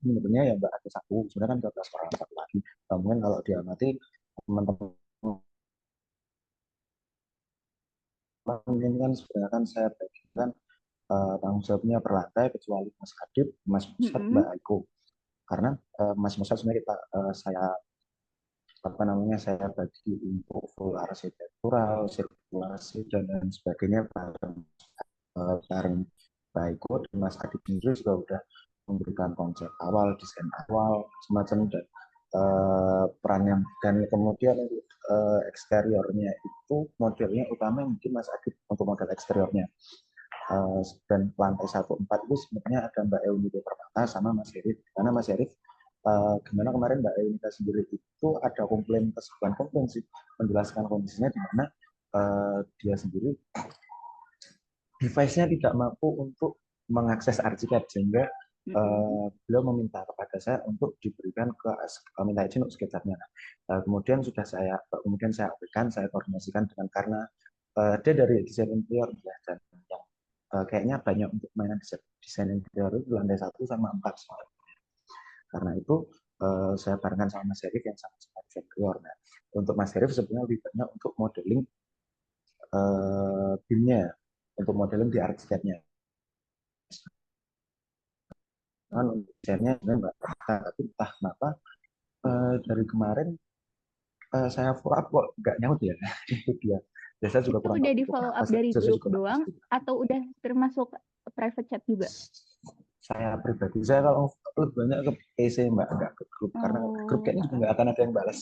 Sebenarnya ya Mbak ada satu, sebenarnya kan 12 orang satu lagi. Mungkin kalau diamati teman-teman ini kan sebenarnya kan saya bagikan tanggung jawabnya per lantai kecuali Mas Adib, Mas Musad, Mbak Aiko. Karena Mas Musad sebenarnya saya bagi untuk full arsitektural, sirkulasi dan lain sebagainya bareng Mbak Aiko dan Mas Adib sendiri juga udah memberikan konsep awal, desain awal, semacam dan peran yang dan kemudian eksteriornya itu modelnya utama mungkin Mas Adib untuk model eksteriornya. Dan lantai 1-4 itu sebenarnya ada Mbak Eunita Permata sama Mas Herif. Karena Mas Herif, gimana kemarin Mbak Eunita sendiri itu ada komplain sih, menjelaskan kondisinya di mana dia sendiri device-nya tidak mampu untuk mengakses ArchiCAD sehingga beliau meminta kepada saya untuk diberikan minta izin untuk SketchUp-nya. Kemudian saya berikan, saya koordinasikan dengan karena dia dari desain interior ya, dan yang kayaknya banyak untuk mainan desain interior itu lantai 1 sama 4 soalnya. Karena itu saya barengkan sama Mas Herif yang sama-sama desain interior. Nah, untuk Mas Herif sebenarnya lebih banyak untuk modeling BIM-nya, untuk modeling di ArchiCAD-nya. Kan untuk desainnya Mbak, tapi entah kenapa dari kemarin saya follow up kok nggak nyaut ya. Itu dia. Biasa juga Itu kurang udah tahu di follow up dari grup doang juga. atau udah termasuk private chat juga? Saya pribadi, saya kalau lebih banyak ke PC Mbak, nggak ke grup. Karena grup kayaknya juga nggak akan ada yang balas.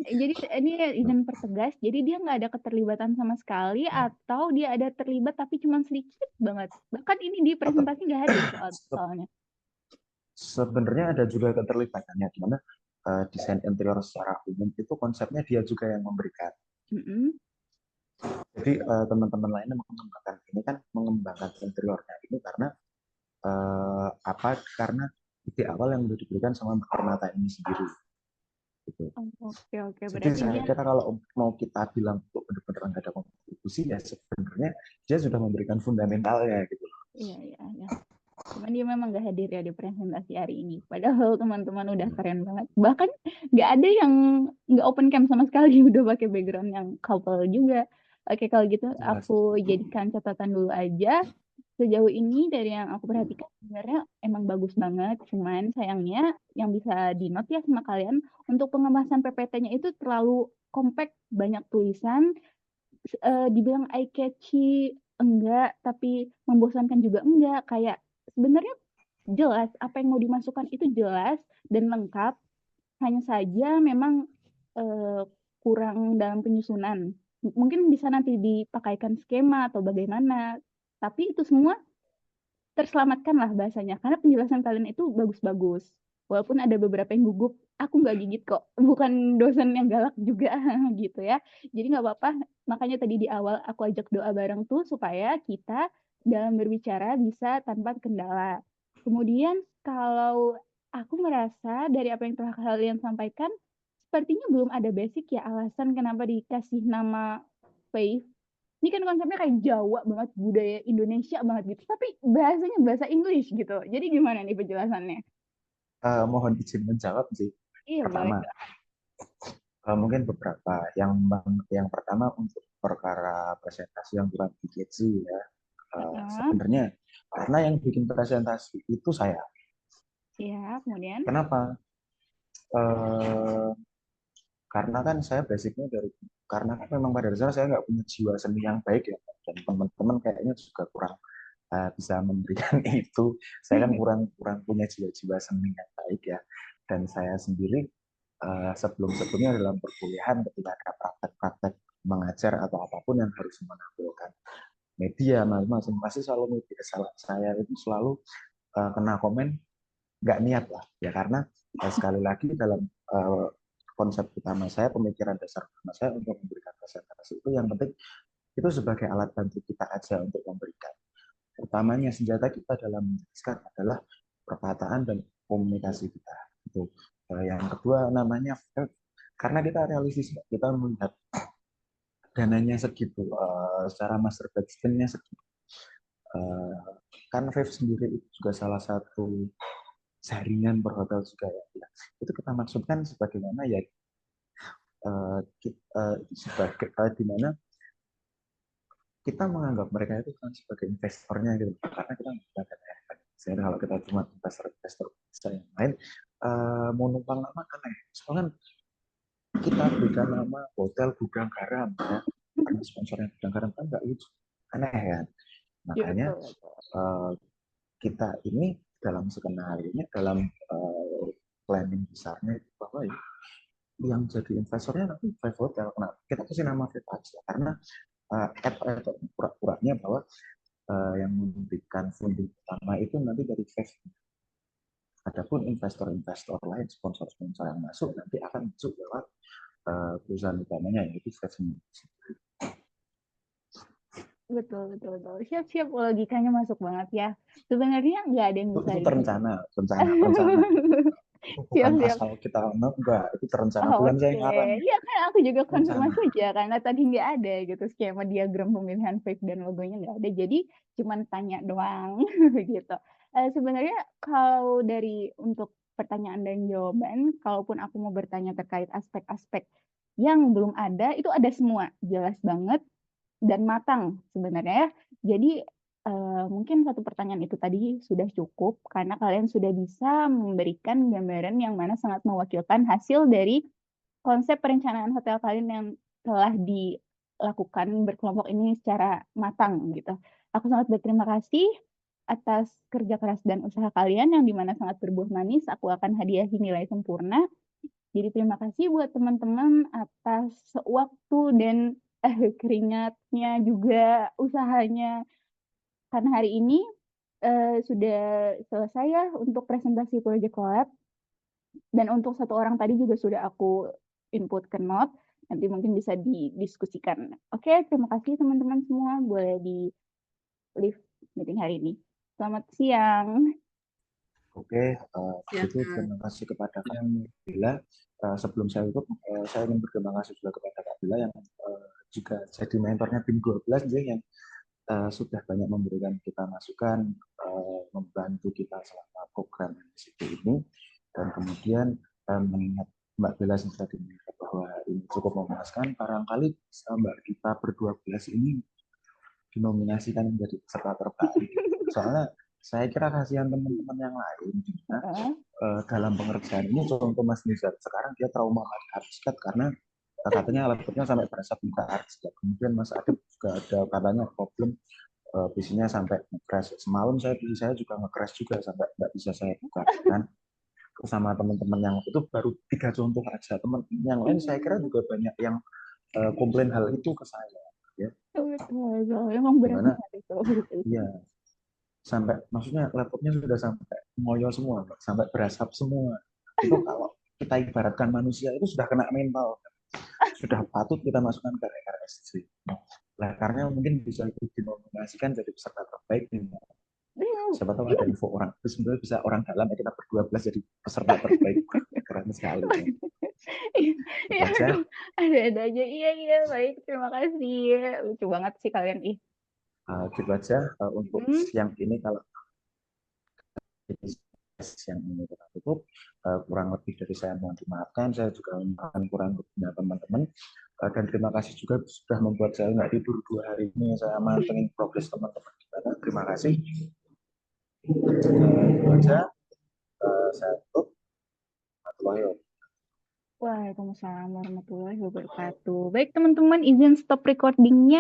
Jadi ini izin pertegas, jadi dia nggak ada keterlibatan sama sekali atau dia ada terlibat tapi cuma sedikit banget. Bahkan ini di presentasi nggak hadir soalnya. Sebenarnya ada juga keterlibatannya, di mana desain interior secara umum itu konsepnya dia juga yang memberikan. Jadi teman-teman lainnya mengembangkan interiornya ini karena karena ide awal yang sudah diberikan sama Mbak Permata ini sendiri. Gitu. Oke. Jadi saya kira kalau mau kita bilang untuk benar-benar nggak ada kontribusi ya sebenarnya dia sudah memberikan fundamentalnya gitu. Iya. Cuman dia memang nggak hadir ya di presentasi hari ini. Padahal teman-teman udah keren banget. Bahkan nggak ada yang nggak open cam sama sekali, udah pakai background yang couple juga. Oke, kalau gitu aku jadikan catatan dulu aja. Sejauh ini dari yang aku perhatikan sebenarnya emang bagus banget. Cuman sayangnya yang bisa di-note ya sama kalian, untuk pengemasan PPT-nya itu terlalu compact, banyak tulisan. Dibilang eye catchy enggak, tapi membosankan juga enggak. Kayak sebenarnya jelas apa yang mau dimasukkan itu jelas dan lengkap. Hanya saja memang kurang dalam penyusunan. Mungkin bisa nanti dipakaikan skema atau bagaimana. Tapi itu semua terselamatkan lah bahasanya. Karena penjelasan kalian itu bagus-bagus. Walaupun ada beberapa yang gugup, aku nggak gigit kok. Bukan dosen yang galak juga gitu ya. Jadi nggak apa-apa. Makanya tadi di awal aku ajak doa bareng tuh supaya kita dalam berbicara bisa tanpa kendala. Kemudian kalau aku merasa dari apa yang telah kalian sampaikan, sepertinya belum ada basic ya alasan kenapa dikasih nama Faith. Ini kan konsepnya kayak Jawa banget, budaya Indonesia banget gitu. Tapi bahasanya bahasa English gitu. Jadi gimana nih penjelasannya? Mohon izin menjawab sih. Iya, pertama, mungkin beberapa. Yang pertama untuk perkara presentasi yang kurang dikeci ya. Sebenarnya karena yang bikin presentasi itu saya. Iya, kemudian? Kenapa? Karena kan saya basicnya karena kan memang pada dasarnya saya nggak punya jiwa seni yang baik ya, dan teman-teman kayaknya juga kurang bisa memberikan itu. Saya kan kurang punya jiwa-jiwa seni yang baik ya, dan saya sendiri sebelumnya dalam perkuliahan ketika ada praktek-praktek mengajar atau apapun yang harus menampilkan media masing-masing, pasti selalu media saya itu selalu kena komen nggak niat lah ya, karena sekali lagi dalam konsep utama saya, pemikiran dasar utama saya untuk memberikan presentasi itu yang penting itu sebagai alat bantu kita aja untuk memberikan. Utamanya senjata kita dalam menjelaskan adalah perkataan dan komunikasi kita. Itu. Yang kedua namanya karena kita realistis, kita melihat dananya segitu, secara master budgetnya segitu. Kan Vive sendiri itu juga salah satu jaringan berhotel juga ya. Itu kita maksudkan sebagaimana ya di mana kita menganggap mereka itu kan sebagai investornya gitu, karena kita nggak ada efek. Sehingga kalau kita cuma investor yang lain mau numpang nama aneh. Soalnya kita berikan nama hotel Gudang Garam ya, karena sponsornya Gudang Garam kan nggak lucu, aneh ya. Makanya kita ini dalam skenario-nya, dalam planning besarnya bahwa yang jadi investornya nanti Vive Hotel. Nah, kita kasih nama Vive aja karena atau pura-puranya bahwa yang memberikan funding utama itu nanti dari Vive. Adapun investor-investor lain, sponsor-sponsor yang masuk nanti akan masuk lewat perusahaan utamanya, yaitu Vive sendiri. Betul. Siap, logikanya masuk banget ya. Sebenarnya nggak ada yang bisa itu rencana. Siap. Asal kita enggak, itu terencana bulan saya ngarang. Iya kan, aku juga konfirmasi aja karena tadi nggak ada gitu skema diagram pemilihan Vive dan logonya nggak ada, jadi cuman tanya doang gitu. Sebenarnya kalau dari untuk pertanyaan dan jawaban, kalaupun aku mau bertanya terkait aspek-aspek yang belum ada, itu ada semua, jelas banget dan matang sebenarnya. Jadi mungkin satu pertanyaan itu tadi sudah cukup karena kalian sudah bisa memberikan gambaran yang mana sangat mewakilkan hasil dari konsep perencanaan hotel kalian yang telah dilakukan berkelompok ini secara matang gitu. Aku sangat berterima kasih atas kerja keras dan usaha kalian yang dimana sangat berbuah manis. Aku akan hadiahi nilai sempurna. Jadi terima kasih buat teman-teman atas waktu dan keringatnya juga usahanya. Karena hari ini sudah selesai ya untuk presentasi Project Collab. Dan untuk satu orang tadi juga sudah aku input ke note. Nanti mungkin bisa didiskusikan. Oke, terima kasih teman-teman semua. Boleh di leave meeting hari ini. Selamat siang. Oke, itu terima kasih kepada Kak Bila. Sebelum saya tutup, saya ingin berterima kasih juga kepada Kak Bila yang juga jadi mentornya tim 12 yang sudah banyak memberikan kita masukan, membantu kita selama program MCP ini, dan kemudian mengingat Mbak Bella tadi bahwa ini cukup memuaskan, barangkali Mbak kita ber-12 ini dinominasikan menjadi peserta terbaik. Soalnya saya kira kasihan teman-teman yang lain juga dalam pengerjaan ini. Contoh Mas Nizar, sekarang dia trauma arsitek karena katanya laptopnya sampai berasa buka arsitek. Kemudian Mas Adib juga ada katanya problem PC-nya sampai nge-crash. Semalam saya juga nge-crash juga sampai nggak bisa saya buka kan. Sama teman-teman yang itu baru 3 contoh aja. Teman yang lain saya kira juga banyak yang komplain hal itu ke saya. Ya. Betul, emang berat banget itu. Iya. Sampai maksudnya laptopnya sudah sampai ngoyo semua, sampai berasap semua. Itu kalau kita ibaratkan manusia itu sudah kena mental, sudah patut kita masukkan ke RSC. Nah, karena mungkin bisa dinominasikan jadi peserta terbaik nih. Siapa tahu ada info orang, terus sebenarnya bisa orang dalam ya, kita ber-12 jadi peserta terbaik. Keren sekali. Ya, ada aja. Iya, baik. Terima kasih. Lucu banget sih kalian. Gitu aja untuk siang ini. Kalau siang ini kita tutup, kurang lebih dari saya mohon dimaafkan. Saya juga mohon kurang lebihnya teman-teman, dan terima kasih juga sudah membuat saya nggak tidur 2 hari ini. Saya mantengin progres teman-teman. Terima kasih. Itu aja. Saya tutup. Waalaikumsalam warahmatullahi wabarakatuh. Baik teman-teman, izin stop recordingnya.